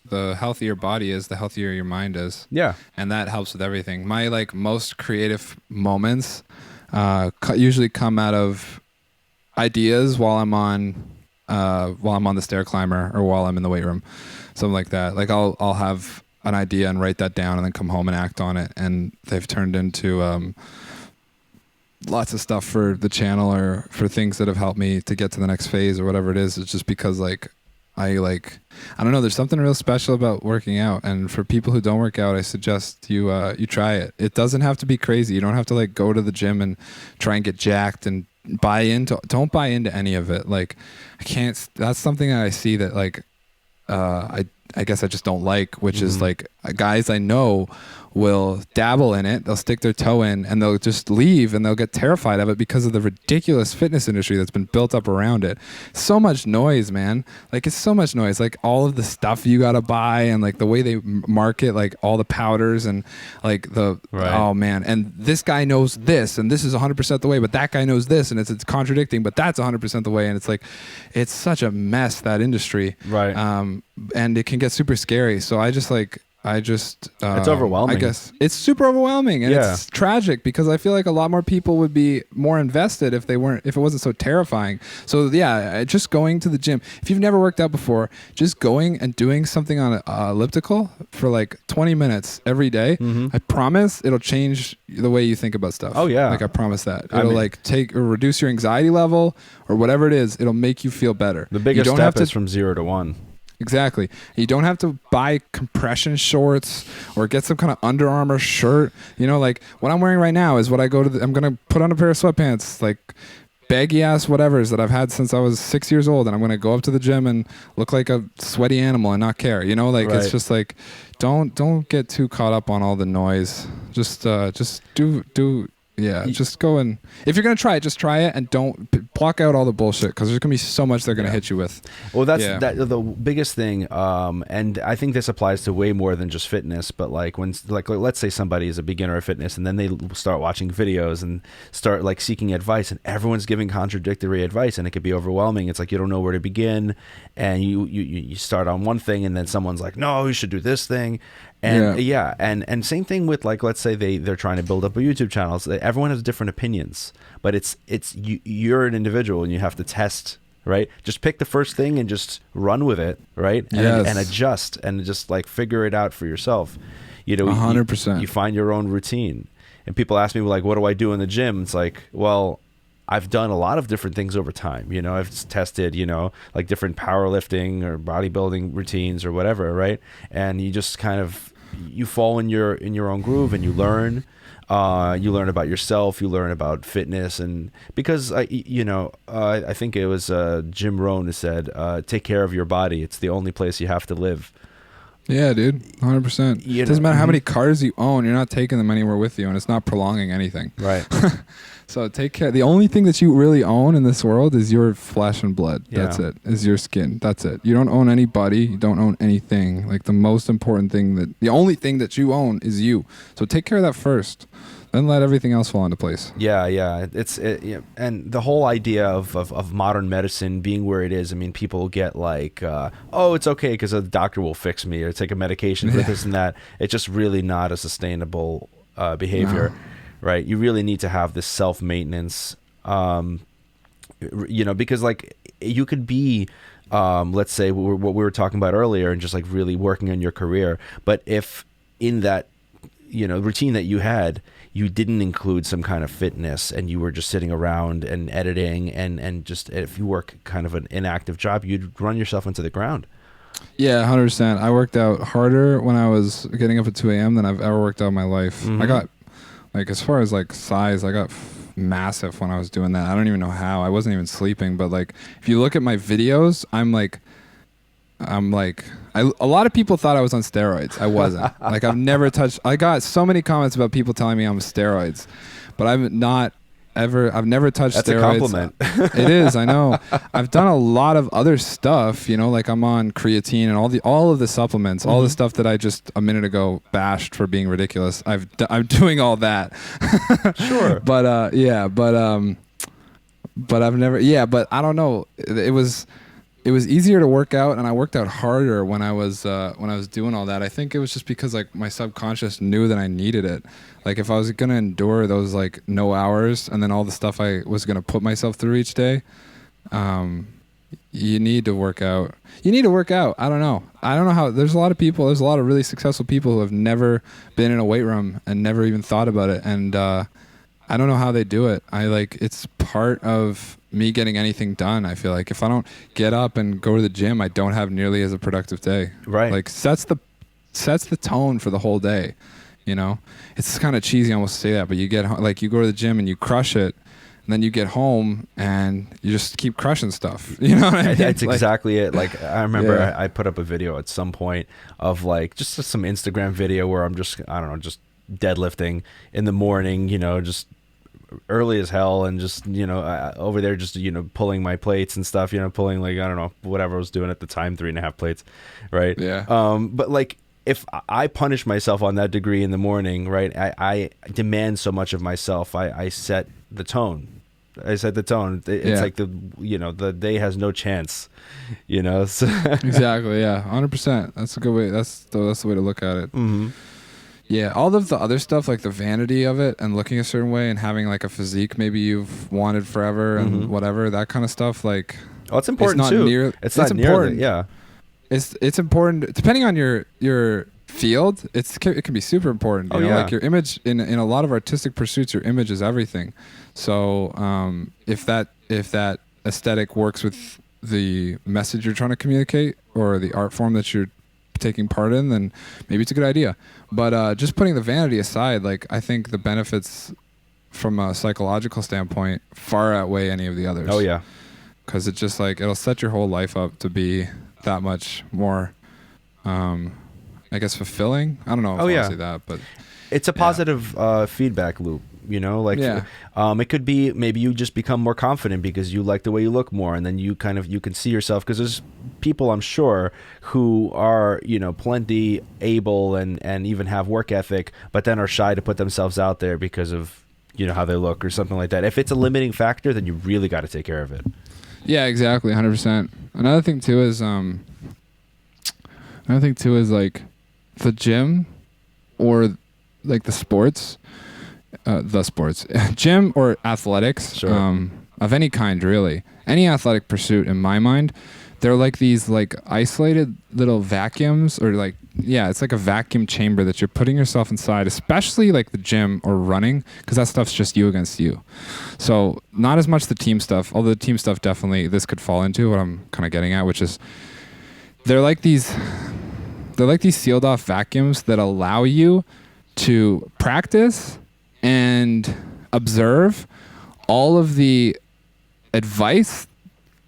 the healthier your body is, the healthier your mind is. Yeah. And that helps with everything. My like most creative moments usually come out of ideas while I'm on the stair climber or while I'm in the weight room, something like that. Like I'll have an idea and write that down and then come home and act on it, and they've turned into lots of stuff for the channel or for things that have helped me to get to the next phase or whatever it is. It's just because like I don't know, there's something real special about working out, and for people who don't work out, I suggest you try it. It doesn't have to be crazy. You don't have to like go to the gym and try and get jacked and don't buy into any of it. Like that's something that I see that like I guess I just don't like, which is like guys I know will dabble in it, they'll stick their toe in, and they'll just leave, and they'll get terrified of it because of the ridiculous fitness industry that's been built up around it. So much noise, man. Like it's so much noise. Like all of the stuff you gotta buy, and like the way they market, like all the powders and like oh man. And this guy knows this, and this is 100% the way, but that guy knows this, and it's contradicting, but that's 100% the way. And it's like, it's such a mess, that industry. Right. And it can get super scary. So it's overwhelming. I guess it's super overwhelming, and it's tragic because I feel like a lot more people would be more invested if it wasn't so terrifying. So yeah, just going to the gym. If you've never worked out before, just going and doing something on an elliptical for like 20 minutes every day. I promise it'll change the way you think about stuff. Oh yeah. Like I promise that. It'll reduce your anxiety level or whatever it is. It'll make you feel better. The biggest step is from 0 to 1. Exactly. You don't have to buy compression shorts or get some kind of Under Armour shirt. You know, like what I'm wearing right now is what I'm going to put on a pair of sweatpants, like baggy ass whatevers that I've had since I was 6 years old. And I'm going to go up to the gym and look like a sweaty animal and not care. You know, like It's just like, don't get too caught up on all the noise. Just do. Yeah, just go and if you're going to try it, just try it and don't block out all the bullshit because there's going to be so much they're going to hit you with. Well, that's the biggest thing. And I think this applies to way more than just fitness, but like let's say somebody is a beginner of fitness and then they start watching videos and start like seeking advice, and everyone's giving contradictory advice, and it could be overwhelming. It's like you don't know where to begin, and you start on one thing and then someone's like, no, you should do this thing. And and same thing with like, let's say they're trying to build up a YouTube channel. So everyone has different opinions, but you're an individual and you have to test, right? Just pick the first thing and just run with it, right? And adjust and just like figure it out for yourself. You know, 100%. You find your own routine. And people ask me like, what do I do in the gym? It's like, well, I've done a lot of different things over time. You know, I've tested, like different powerlifting or bodybuilding routines or whatever, right? And you just kind of you fall in your own groove and you learn about yourself, you learn about fitness. And because I think it was Jim Rohn who said, take care of your body. It's the only place you have to live. Yeah, dude, 100%. It doesn't matter how many cars you own, you're not taking them anywhere with you, and it's not prolonging anything. Right. So take care. The only thing that you really own in this world is your flesh and blood. Yeah. That's it. Is your skin. That's it. You don't own anybody. You don't own anything. Like the most important thing the only thing that you own is you. So take care of that first. Then let everything else fall into place. Yeah. And the whole idea of modern medicine being where it is, I mean, people get like, it's okay because the doctor will fix me or take a medication for this and that. It's just really not a sustainable behavior. No. Right. You really need to have this self-maintenance, because like you could be, let's say what we were talking about earlier and just like really working on your career. But if in that, routine that you had, you didn't include some kind of fitness and you were just sitting around and editing and just if you work kind of an inactive job, you'd run yourself into the ground. Yeah, 100%. I worked out harder when I was getting up at 2 a.m. than I've ever worked out in my life. Mm-hmm. I got... Like as far as like size, I got massive when I was doing that. I don't even know how. I wasn't even sleeping. But like, if you look at my videos, a lot of people thought I was on steroids. I wasn't. Like I've never touched. I got so many comments about people telling me I'm on steroids, but I've never touched That's steroids. That's a compliment. It is, I know. I've done a lot of other stuff, like I'm on creatine and all of the supplements, all the stuff that I just a minute ago bashed for being ridiculous. I'm doing all that. Sure. But I've never, but I don't know. It it was easier to work out, and I worked out harder when I was doing all that. I think it was just because like my subconscious knew that I needed it. Like if I was gonna endure those like no hours and then all the stuff I was gonna put myself through each day, you need to work out. You need to work out. I don't know how. There's a lot of people. There's a lot of really successful people who have never been in a weight room and never even thought about it. And I don't know how they do it. It's part of me getting anything done. I feel like if I don't get up and go to the gym, I don't have nearly as a productive day. Right. Like sets the tone for the whole day. You know, it's kind of cheesy almost to say that, but you get like you go to the gym and you crush it. And then you get home and you just keep crushing stuff. You know what I mean? That's exactly it. Like I remember Yeah. I put up a video at some point of like just some Instagram video where I'm just, I don't know, just deadlifting in the morning, you know, just early as hell, and just, you know, over there just, you know, pulling my plates and stuff, you know, pulling like, I don't know, whatever I was doing at the time, 3.5 plates. Right. Yeah. But like, if I punish myself on that degree in the morning, right, I demand so much of myself. I set the tone. I set the tone. It's like the day has no chance, you know. So Exactly. Yeah. 100%. That's a good way. That's the way to look at it. Mm-hmm. Yeah. All of the other stuff, like the vanity of it and looking a certain way and having like a physique maybe you've wanted forever and whatever, that kind of stuff. Like, Oh, it's important not too. It's not important. Yeah. It's important depending on your field. It can be super important. You know, like your image in a lot of artistic pursuits, your image is everything. So if that aesthetic works with the message you're trying to communicate or the art form that you're taking part in, then maybe it's a good idea. But just putting the vanity aside, like I think the benefits from a psychological standpoint far outweigh any of the others. Oh yeah. Because it's just like it'll set your whole life up to be that much more, I guess, fulfilling. I don't know if I'll say that, but it's a positive feedback loop. You know, like it could be maybe you just become more confident because you like the way you look more, and then you can see yourself, because there's people, I'm sure, who are, you know, plenty able and even have work ethic, but then are shy to put themselves out there because of, you know, how they look or something like that. If it's a limiting factor, then you really got to take care of it. Yeah, exactly, 100%. Another thing too is like the gym or like the sports, gym or athletics, of any kind, really. Any athletic pursuit, in my mind, they're like these like isolated little vacuums, or like, yeah, it's like a vacuum chamber that you're putting yourself inside, especially like the gym or running, because that stuff's just you against you. So not as much the team stuff, although the team stuff definitely this could fall into what I'm kind of getting at, which is they're like these sealed off vacuums that allow you to practice and observe all of the advice,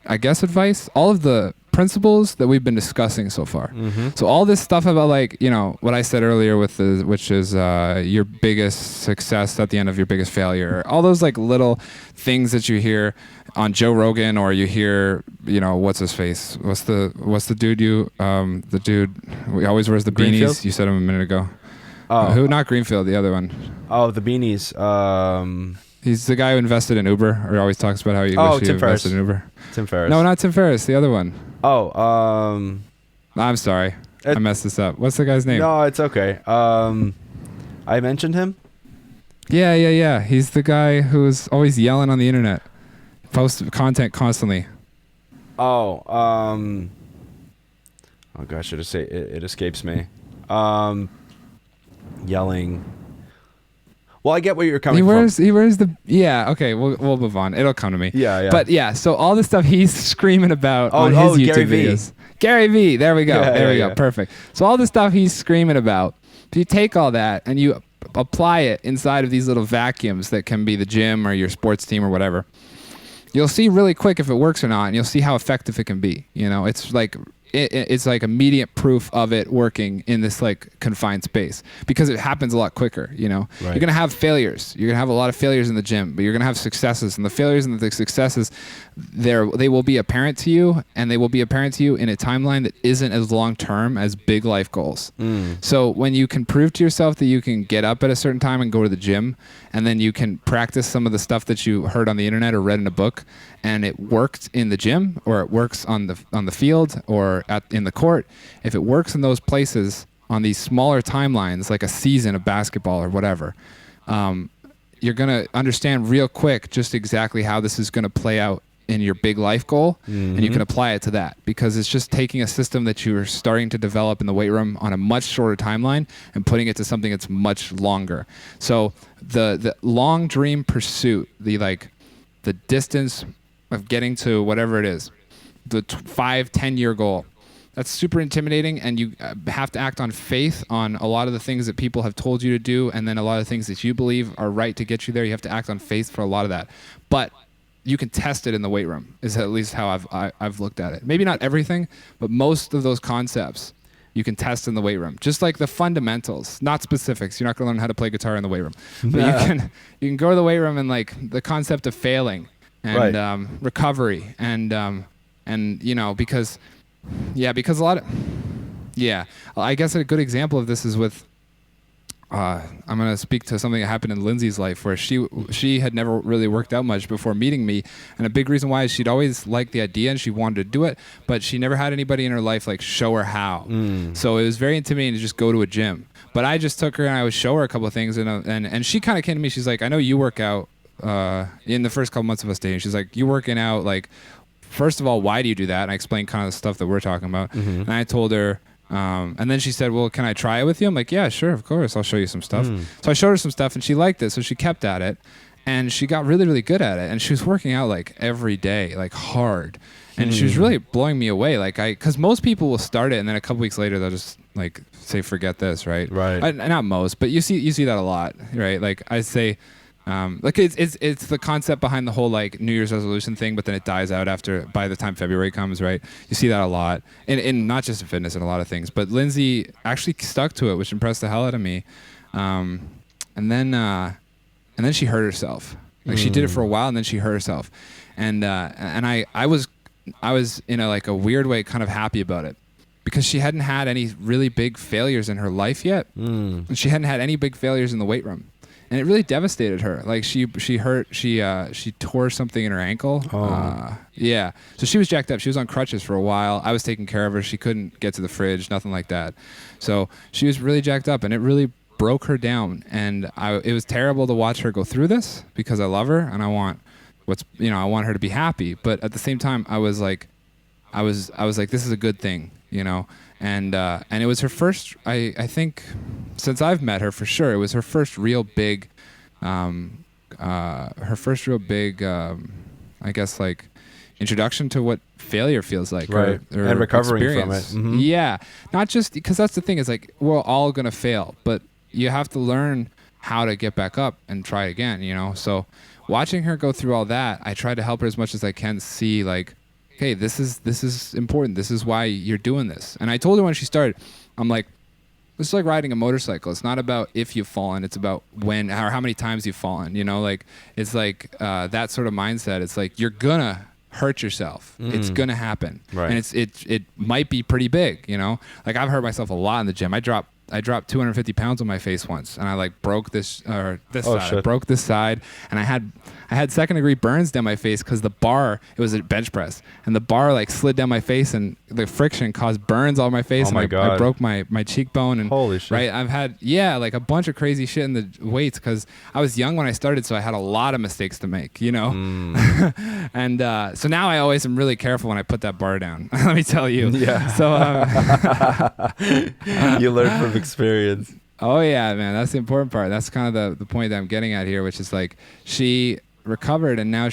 all of the principles that we've been discussing so far. So all this stuff about, like, you know, what I said earlier which is your biggest success at the end of your biggest failure, all those like little things that you hear on Joe Rogan, or you hear, you know, what's his face? What's the dude the dude who always wears the Greenfield? beanies? You said him a minute ago. Oh, Who? Not Greenfield, the other one. Oh, the beanies. He's the guy who invested in Uber, or always talks about how he wished he Tim Ferriss. invested in Uber. Tim Ferriss. No, not Tim Ferriss. The other one. Oh, I'm sorry. I messed this up. What's the guy's name? No, it's okay. I mentioned him. Yeah. He's the guy who's always yelling on the internet, posts content constantly. Oh gosh, it escapes me. Yelling. Well, I get where you're coming from. He wears the okay. We'll move on. It'll come to me. Yeah. But yeah, so all the stuff he's screaming about on his YouTube Gary V. videos. Gary V. There we go. There we go. Perfect. So all the stuff he's screaming about, if you take all that and you apply it inside of these little vacuums that can be the gym or your sports team or whatever, you'll see really quick if it works or not, and you'll see how effective it can be. You know, it's like it's like immediate proof of it working in this like confined space because it happens a lot quicker. You know, Right. you're gonna have failures. You're gonna have a lot of failures in the gym, but you're gonna have successes. And the failures and the successes, they will be apparent to you, and they will be apparent to you in a timeline that isn't as long term as big life goals. So when you can prove to yourself that you can get up at a certain time and go to the gym, and then you can practice some of the stuff that you heard on the internet or read in a book, and it worked in the gym, or it works on the field, or in the court. If it works in those places on these smaller timelines, like a season of basketball or whatever, you're gonna understand real quick just exactly how this is gonna play out in your big life goal, and you can apply it to that, because it's just taking a system that you are starting to develop in the weight room on a much shorter timeline and putting it to something that's much longer. So the long dream pursuit, the distance of getting to whatever it is, the 5-10 year goal, that's super intimidating, and you have to act on faith on a lot of the things that people have told you to do, and then a lot of things that you believe are right to get you there. You have to act on faith for a lot of that, but you can test it in the weight room, is at least how I've looked at it. Maybe not everything, but most of those concepts you can test in the weight room. Just like the fundamentals, not specifics. You're not gonna learn how to play guitar in the weight room, but you can go to the weight room, and like the concept of failing and recovery and you know, because a lot of I guess a good example of this is with I'm going to speak to something that happened in Lindsay's life, where she had never really worked out much before meeting me. And a big reason why is she'd always liked the idea and she wanted to do it, but she never had anybody in her life like show her how. So it was very intimidating to just go to a gym. But I just took her and I would show her a couple of things, and she kind of came to me. She's like, I know you work out in the first couple months of us dating. She's like, you're working out, like, first of all, why do you do that? And I explained kind of the stuff that we're talking about. And I told her, and then she said, well, can I try it with you? I'm like, yeah, sure, of course, I'll show you some stuff. So I showed her some stuff, and she liked it, so she kept at it, and she got really, really good at it, and she was working out like every day, like hard, and she was really blowing me away. Like, because most people will start it, and then a couple weeks later they'll just like say, forget this, right? Not most, but you see that a lot, right? Like I say, like it's the concept behind the whole like New Year's resolution thing, but then it dies out by the time February comes, right? You see that a lot, in not just in fitness, and a lot of things. But Lindsay actually stuck to it, which impressed the hell out of me. And then she hurt herself. Like she did it for a while, and then she hurt herself. And I was in a weird way kind of happy about it, because she hadn't had any really big failures in her life yet, and she hadn't had any big failures in the weight room. And it really devastated her. Like she tore something in her ankle. So she was jacked up. She was on crutches for a while. I was taking care of her. She couldn't get to the fridge, nothing like that. So she was really jacked up, and it really broke her down. And it was terrible to watch her go through this, because I love her and I want her to be happy. But at the same time, I was like, this is a good thing, you know. And it was her first, I think, since I've met her, for sure, it was her first real big, I guess, like, introduction to what failure feels like, right? Or and recovering experience. from it. Yeah, not just because that's the thing, is like we're all gonna fail, but you have to learn how to get back up and try again, you know. So watching her go through all that, I try to help her as much as I can see, like, hey, this is important. This is why you're doing this. And I told her when she started, I'm like, this is like riding a motorcycle. It's not about if you've fallen. It's about when or how many times you've fallen. You know, like it's like that sort of mindset. It's like you're gonna hurt yourself. It's gonna happen, right? And it might be pretty big. You know, like I've hurt myself a lot in the gym. I dropped 250 pounds on my face once, and I like broke this side. I broke this side, and I had second degree burns down my face because the bar, it was a bench press, and the bar like slid down my face, and the friction caused burns all over my face. Oh my God. I broke my cheekbone, and holy shit. Right, I've had like a bunch of crazy shit in the weights because I was young when I started, so I had a lot of mistakes to make, you know. And so now I always am really careful when I put that bar down. Let me tell you. Yeah. So you learn from experience. Oh yeah, man, that's the important part. That's kind of the point that I'm getting at here, which is like she recovered, and now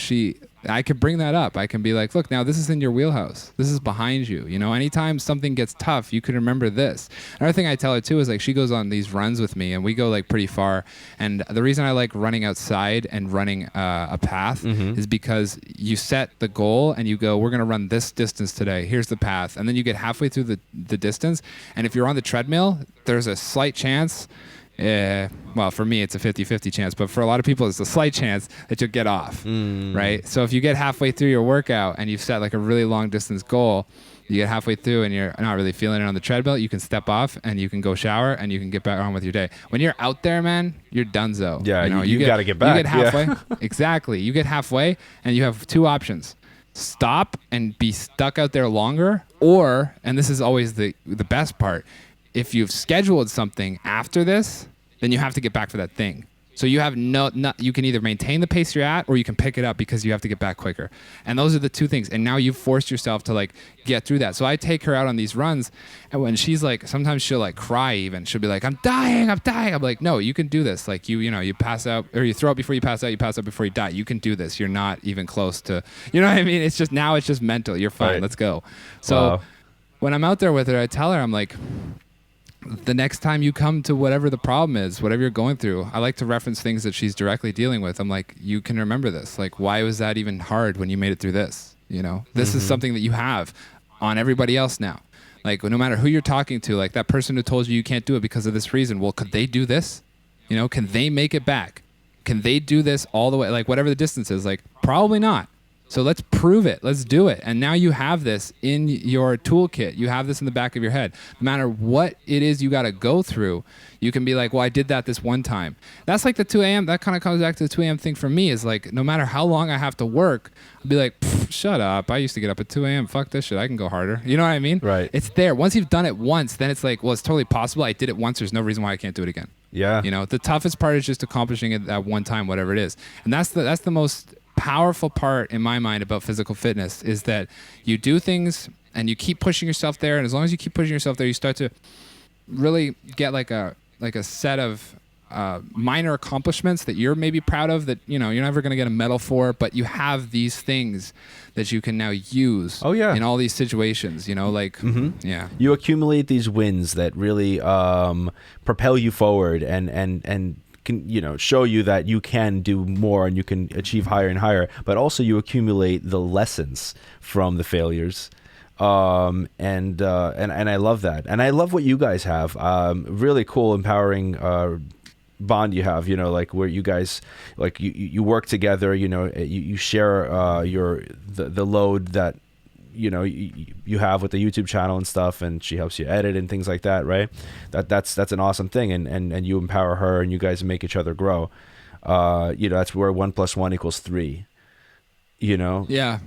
I could bring that up. I can be like, look, now this is in your wheelhouse. This is behind you. You know, anytime something gets tough, you can remember this. Another thing I tell her too is like, she goes on these runs with me, and we go like pretty far. And the reason I like running outside and running a path is because you set the goal and you go, we're going to run this distance today. Here's the path. And then you get halfway through the distance. And if you're on the treadmill, there's a slight chance. Well, for me, it's a 50-50 chance, but for a lot of people, it's a slight chance that you'll get off, right? So if you get halfway through your workout and you've set like a really long distance goal, you get halfway through and you're not really feeling it on the treadmill, you can step off and you can go shower and you can get back on with your day. When you're out there, man, you're donezo. Yeah, you got to get back. You get halfway. Exactly. You get halfway and you have two options. Stop and be stuck out there longer, or, and this is always the best part, if you've scheduled something after this, then you have to get back for that thing. So you have you can either maintain the pace you're at, or you can pick it up because you have to get back quicker. And those are the two things. And now you've forced yourself to like get through that. So I take her out on these runs, and when she's like, sometimes she'll like cry even. She'll be like, I'm dying. I'm like, no, you can do this. Like you pass out, or you throw up before you pass out before you die. You can do this. You're not even close to, you know what I mean? It's just mental. You're fine. Right. Let's go. So when I'm out there with her, I tell her, I'm like, the next time you come to whatever the problem is, whatever you're going through, I like to reference things that she's directly dealing with. I'm like, you can remember this. Like, why was that even hard when you made it through this? You know, this is something that you have on everybody else now. Like, no matter who you're talking to, like that person who told you can't do it because of this reason. Well, could they do this? You know, can they make it back? Can they do this all the way? Like, whatever the distance is, like, probably not. So let's prove it. Let's do it. And now you have this in your toolkit. You have this in the back of your head. No matter what it is you got to go through, you can be like, well, I did that this one time. That's like the 2 a.m. That kind of comes back to the 2 a.m. thing for me, is like, no matter how long I have to work, I'll be like, shut up. I used to get up at 2 a.m. Fuck this shit. I can go harder. You know what I mean? Right. It's there. Once you've done it once, then it's like, well, it's totally possible. I did it once. There's no reason why I can't do it again. Yeah. You know, the toughest part is just accomplishing it at one time, whatever it is. And that's the most powerful part in my mind about physical fitness, is that you do things and you keep pushing yourself there, and as long as you keep pushing yourself there, you start to really get like a set of minor accomplishments that you're maybe proud of, that you're never going to get a medal for, but you have these things that you can now use in all these situations, like you accumulate these wins that really propel you forward and can show you that you can do more and you can achieve higher and higher, but also you accumulate the lessons from the failures. And I love that, and I love what you guys have. Really cool, empowering bond you have. Like where you guys like you work together. You share the load that you have with the YouTube channel and stuff, and she helps you edit and things like that, right? That's an awesome thing, and you empower her, and you guys make each other grow. That's where 1 + 1 = 3. Yeah.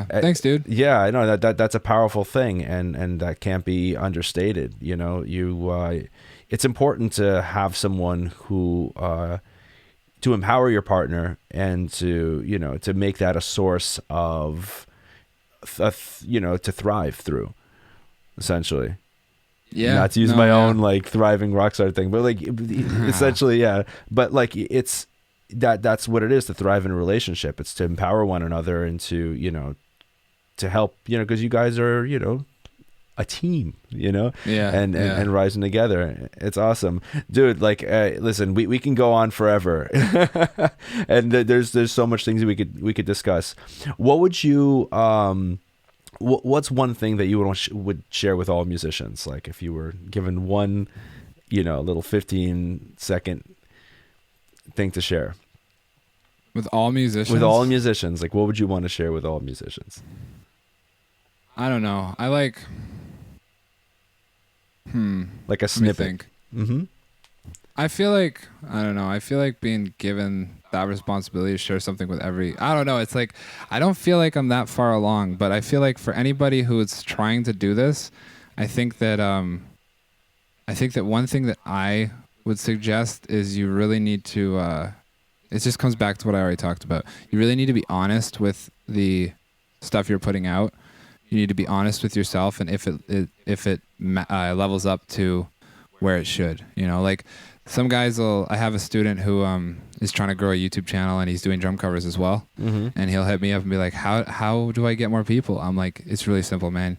Thanks, dude. Yeah, I know that's a powerful thing, and that can't be understated. It's important to have someone who to empower your partner, and to make that a source of to thrive through, essentially. Yeah. Not to use my own like thriving rockstar thing, but like essentially, yeah. But like it's that's what it is, to thrive in a relationship. It's to empower one another and to to help, because you guys are a team, and rising together. It's awesome, dude. Like listen, we can go on forever and there's so much things we could discuss. What would you what's one thing that you would share with all musicians, like if you were given one little 15-second thing to share with all musicians? Like what would you want to share with all musicians? I don't know. I like like a snippet. I feel like, I don't know, I feel like being given that responsibility to share something with I don't know, it's like, I don't feel like I'm that far along, but I feel like for anybody who is trying to do this, I think that one thing that I would suggest is you really need to, it just comes back to what I already talked about. You really need to be honest with the stuff you're putting out. You need to be honest with yourself, and if it levels up to where it should, like some guys will. I have a student who is trying to grow a YouTube channel, and he's doing drum covers as well. And he'll hit me up and be like, "How do I get more people?" I'm like, "It's really simple, man.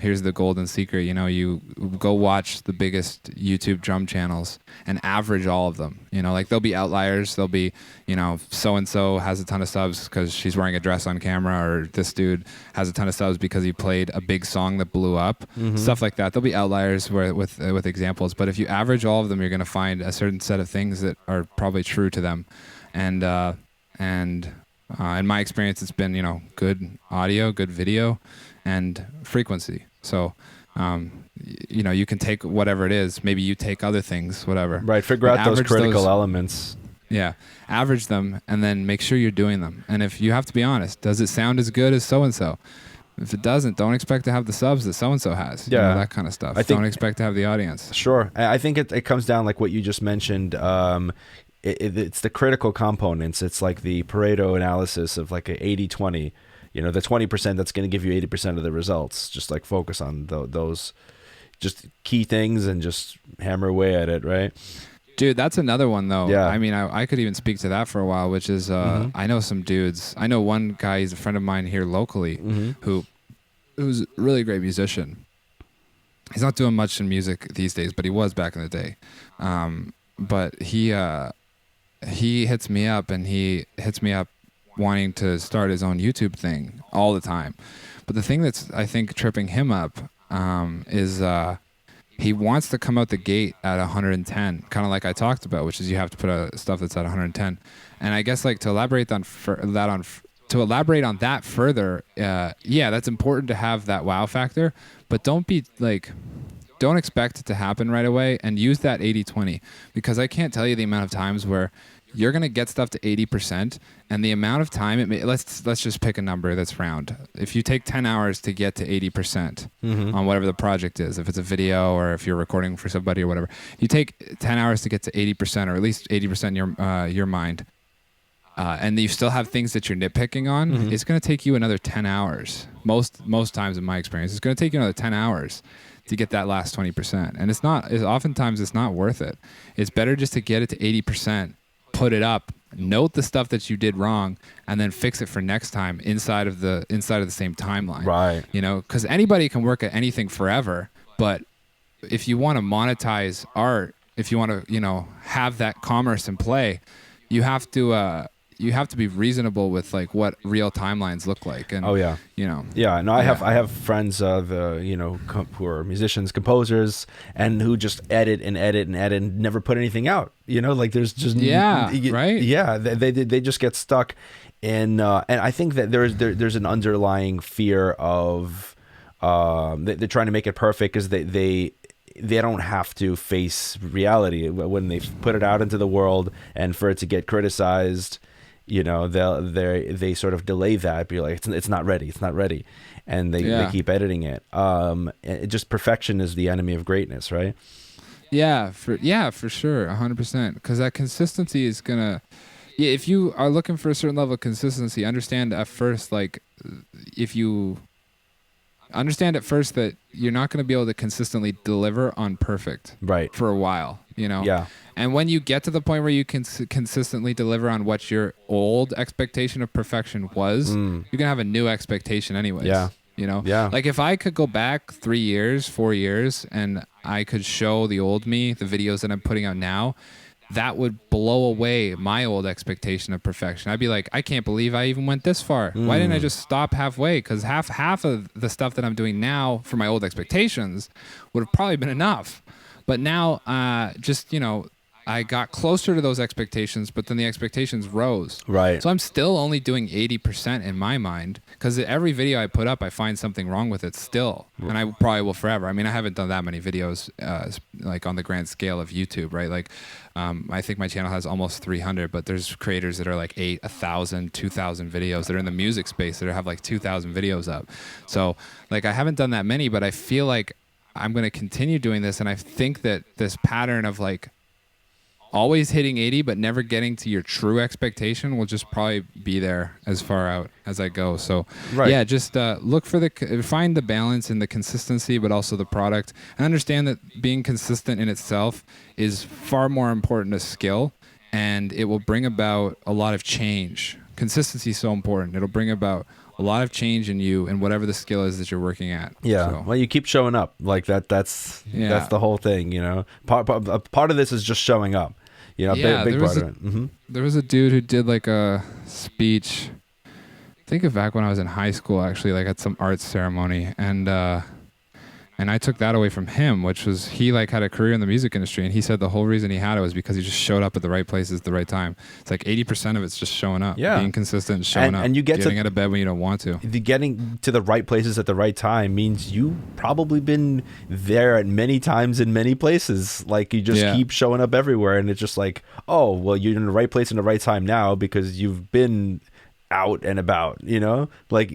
Here's the golden secret. You know, you go watch the biggest YouTube drum channels and average all of them. You know, like there'll be outliers. There'll be, you know, so and so has a ton of subs because she's wearing a dress on camera, or this dude has a ton of subs because he played a big song that blew up. Stuff like that. There'll be outliers with examples, but if you average all of them, you're gonna find a certain set of things that are probably true to them, and in my experience, it's been, you know, good audio, good video, and frequency. So, you know, you can take whatever it is. Maybe you take other things, whatever. Right. Figure out those critical elements. Yeah. Average them and then make sure you're doing them. And if you have to be honest, does it sound as good as so-and-so? If it doesn't, don't expect to have the subs that so-and-so has. Yeah. You know, that kind of stuff. Don't expect to have the audience. Sure. I think it comes down like what you just mentioned. It's the critical components. It's like the Pareto analysis of like a 80-20. You know, the 20% that's going to give you 80% of the results. Just like focus on those just key things and just hammer away at it, right? Dude, that's another one though. Yeah. I mean, I could even speak to that for a while, which is I know some dudes. I know one guy, he's a friend of mine here locally, who's a really great musician. He's not doing much in music these days, but he was back in the day. But he hits me up, and he hits me up wanting to start his own YouTube thing all the time. But the thing that's, I think, tripping him up is he wants to come out the gate at 110, kind of like I talked about, which is you have to put out stuff that's at 110. And I guess like to elaborate on that further, yeah, that's important to have that wow factor, but don't expect it to happen right away, and use that 80-20, because I can't tell you the amount of times where you're going to get stuff to 80%, and the amount of time let's just pick a number that's round. If you take 10 hours to get to 80% on whatever the project is, if it's a video or if you're recording for somebody or whatever, you take 10 hours to get to 80%, or at least 80% in your mind, and you still have things that you're nitpicking on, it's going to take you another 10 hours. Most times in my experience, it's going to take you another 10 hours to get that last 20%. And oftentimes it's not worth it. It's better just to get it to 80%, put it up, note the stuff that you did wrong, and then fix it for next time inside of the same timeline. Right. You know, because anybody can work at anything forever, but if you want to monetize art, if you want to, you know, have that commerce in play, you have to be reasonable with like what real timelines look like. And you know. Yeah, no, I have friends who are musicians, composers, and who just edit and never put anything out. You know, like there's just right? Yeah, they just get stuck in and I think that there's an underlying fear of they're trying to make it perfect because they don't have to face reality when they put it out into the world, and for it to get criticized, you know, they sort of delay that, be like, it's not ready, and they keep editing it. Just perfection is the enemy of greatness, right? Yeah, for sure, 100%. Because that consistency is gonna, if you are looking for a certain level of consistency, understand at first that you're not going to be able to consistently deliver on perfect for a while, you know? Yeah. And when you get to the point where you can consistently deliver on what your old expectation of perfection was, you're going to have a new expectation anyways. Yeah. You know? Yeah. Like if I could go back 3 years, 4 years, and I could show the old me, the videos that I'm putting out now, that would blow away my old expectation of perfection. I'd be like, I can't believe I even went this far. Why didn't I just stop halfway? Because half of the stuff that I'm doing now for my old expectations would have probably been enough. But now, I got closer to those expectations, but then the expectations rose. Right. So I'm still only doing 80% in my mind, because every video I put up, I find something wrong with it still. And I probably will forever. I mean, I haven't done that many videos, like on the grand scale of YouTube, right? Like, I think my channel has almost 300, but there's creators that are like 1,000, 2,000 videos that are in the music space that have like 2,000 videos up. So like, I haven't done that many, but I feel like I'm going to continue doing this. And I think that this pattern of like, always hitting 80 but never getting to your true expectation will just probably be there as far out as I go. So Right. yeah, just look for find the balance in the consistency but also the product, and understand that being consistent in itself is far more important a skill, and it will bring about a lot of change. Consistency is so important. It'll bring about a lot of change in you and whatever the skill is that you're working at. Yeah. So, Well, you keep showing up like that. That's the whole thing, you know. Part of this is just showing up. You know, Yeah, big there part was of it. Mm-hmm. there was a dude who did like a speech. Think of back when I was in high school, actually, like at some arts ceremony, and I took that away from him, which was he like had a career in the music industry, and he said the whole reason he had it was because he just showed up at the right places at the right time. It's like 80% of it's just showing up, being consistent, showing up, and you get getting out of bed when you don't want to. Getting to the right places at the right time means you probably been there at many times in many places. Like you just keep showing up everywhere, and it's just like, oh, well, you're in the right place in the right time now because you've been out and about, you know, like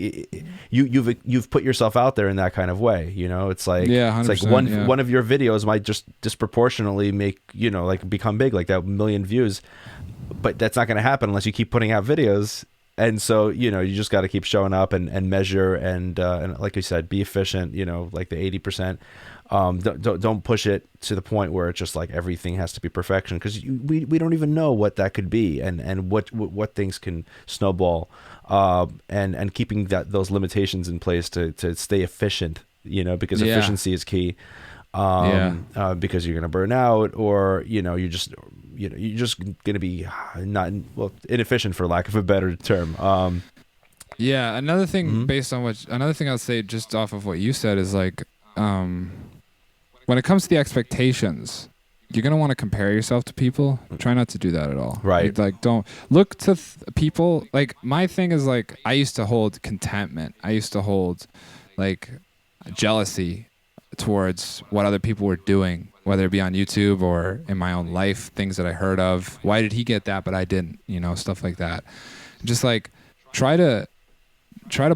you've put yourself out there in that kind of way, you know. It's like it's like one of your videos might just disproportionately make, you know, like become big, like that 1 million views, but that's not going to happen unless you keep putting out videos. And so, you know, you just got to keep showing up and measure and like you said, be efficient, you know, like the 80%. Don't push it to the point where it's just like everything has to be perfection, because we don't even know what that could be and what things can snowball, and keeping those limitations in place to stay efficient, you know, because efficiency is key. Because you're going to burn out, or you're just going to be inefficient, for lack of a better term. Another thing another thing I'll say just off of what you said is like, when it comes to the expectations, you're going to want to compare yourself to people. Try not to do that at all. Right. Like don't look to people. Like my thing is like, I used to hold contentment. I used to hold like jealousy towards what other people were doing, whether it be on YouTube or in my own life, things that I heard of. Why did he get that, but I didn't, you know, stuff like that. Just like try to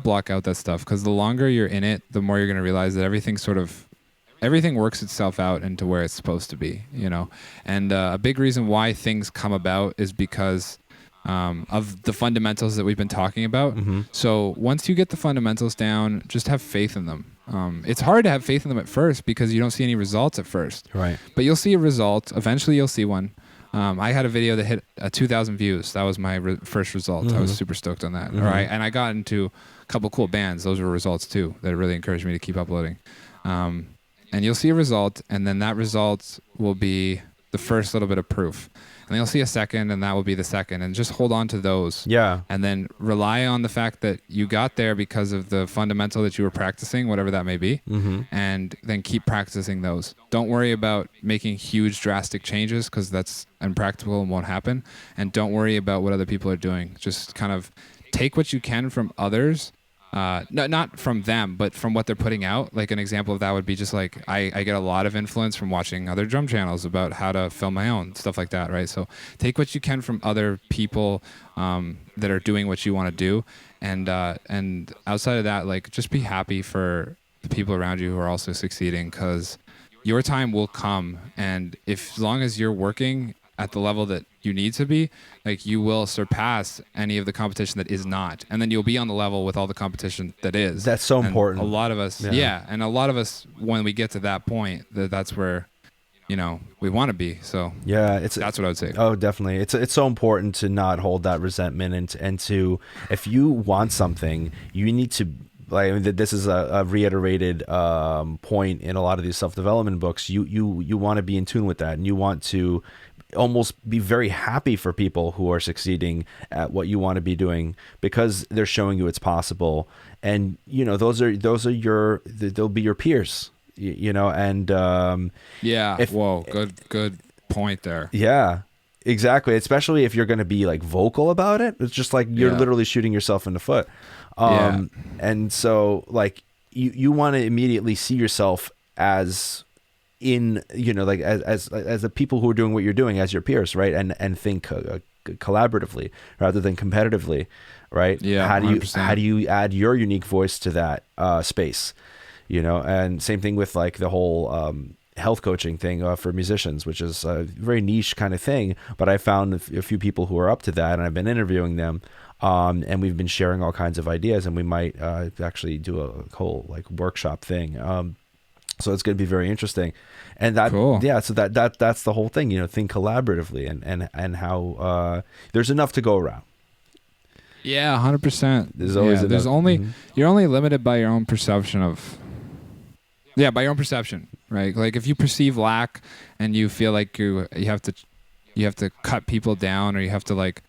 block out that stuff, because the longer you're in it, the more you're going to realize that everything works itself out into where it's supposed to be, you know. And a big reason why things come about is because of the fundamentals that we've been talking about. Mm-hmm. So once you get the fundamentals down, just have faith in them. It's hard to have faith in them at first because you don't see any results at first. Right. But you'll see a result. Eventually you'll see one. I had a video that hit 2,000 views. That was my first result. Mm-hmm. I was super stoked on that. Mm-hmm. All right. And I got into a couple cool bands. Those were results too that really encouraged me to keep uploading. And you'll see a result, and then that result will be the first little bit of proof. And then you'll see a second, and that will be the second. And just hold on to those. Yeah. And then rely on the fact that you got there because of the fundamental that you were practicing, whatever that may be. Mm-hmm. And then keep practicing those. Don't worry about making huge, drastic changes, because that's impractical and won't happen. And don't worry about what other people are doing. Just kind of take what you can from others. Not from them, but from what they're putting out. Like an example of that would be just like I get a lot of influence from watching other drum channels about how to film my own stuff like that, right? So take what you can from other people that are doing what you want to do, and outside of that, like just be happy for the people around you who are also succeeding, because your time will come, and as long as you're working at the level that you need to be, like you will surpass any of the competition that is not, and then you'll be on the level with all the competition that is. That's so important. A lot of us, and a lot of us, when we get to that point, that's where, you know, we want to be. So that's what I would say. Oh, definitely. It's so important to not hold that resentment, and to, if you want something, you need to. Like, I mean, this is a reiterated point in a lot of these self-development books. You want to be in tune with that, and you want to almost be very happy for people who are succeeding at what you want to be doing, because they're showing you it's possible. And you know, those are they'll be your peers, you know. And good point there. Yeah, exactly. Especially if you're going to be like vocal about it, it's just like you're literally shooting yourself in the foot. And so like you want to immediately see yourself as in, you know, like as the people who are doing what you're doing as your peers, right? And think collaboratively rather than competitively, right? Yeah. How do you add your unique voice to that space, you know? And same thing with like the whole health coaching thing for musicians, which is a very niche kind of thing. But I found a few people who are up to that, and I've been interviewing them. And we've been sharing all kinds of ideas, and we might actually do a whole like workshop thing. So it's going to be very interesting. And that, Cool. yeah, so that's the whole thing, think collaboratively, and how there's enough to go around. Yeah, 100%. There's always there's enough. only Mhm. you're only limited by your own perception of. Yeah, by your own perception, right? Like if you perceive lack and you feel like you have to cut people down, or you have to like,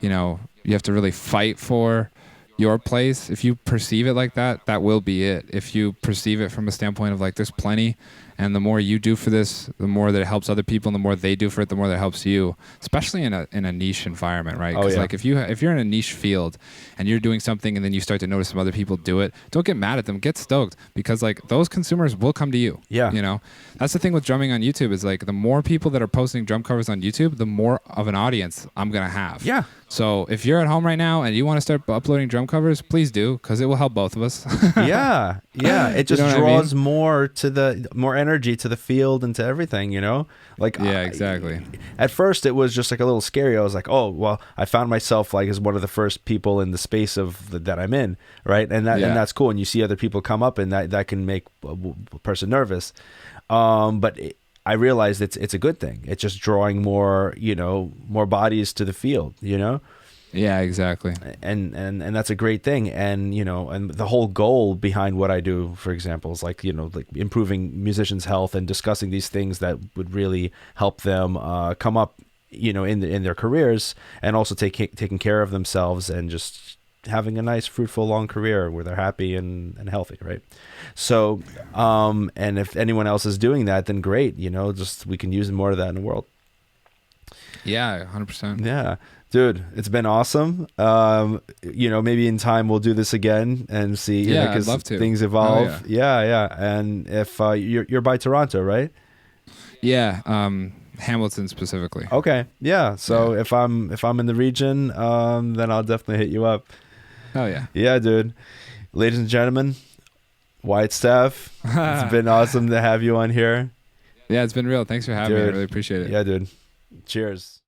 you have to really fight for your place. If you perceive it like that, that will be it. If you perceive it from a standpoint of like there's plenty, and the more you do for this, the more that it helps other people, and the more they do for it, the more that helps you, especially in a niche environment, right? Because like if you're in a niche field and you're doing something and then you start to notice some other people do it, don't get mad at them, get stoked, because like those consumers will come to you. Yeah. That's the thing with drumming on YouTube, is like the more people that are posting drum covers on YouTube, the more of an audience I'm gonna have. Yeah. So if you're at home right now and you want to start uploading drum covers, please do, because it will help both of us. Yeah. It just know what I draws mean? more energy to the field and to everything, like, Yeah, exactly. At first it was just like a little scary. I was like, oh, well, I found myself like as one of the first people in the space that I'm in. Right. And that's cool. And you see other people come up, and that can make a person nervous. But I realized it's a good thing. It's just drawing more bodies to the field, Yeah, exactly. and that's a great thing. And and the whole goal behind what I do, for example, is like like improving musicians' health and discussing these things that would really help them come up in their careers, and also taking care of themselves, and just having a nice, fruitful, long career where they're happy and healthy, right? So and if anyone else is doing that, then great. Just we can use more of that in the world. Yeah, 100%. Yeah. Dude, it's been awesome. Maybe in time we'll do this again and see. Yeah, I'd because love to. things evolve. Oh, Yeah. And if you're by Toronto, right? Yeah, Hamilton specifically. Okay. Yeah. So if I'm in the region, then I'll definitely hit you up. Oh yeah. Yeah, dude. Ladies and gentlemen, Wyatt Stav. It's been awesome to have you on here. Yeah, it's been real. Thanks for having me. I really appreciate it. Yeah, dude. Cheers.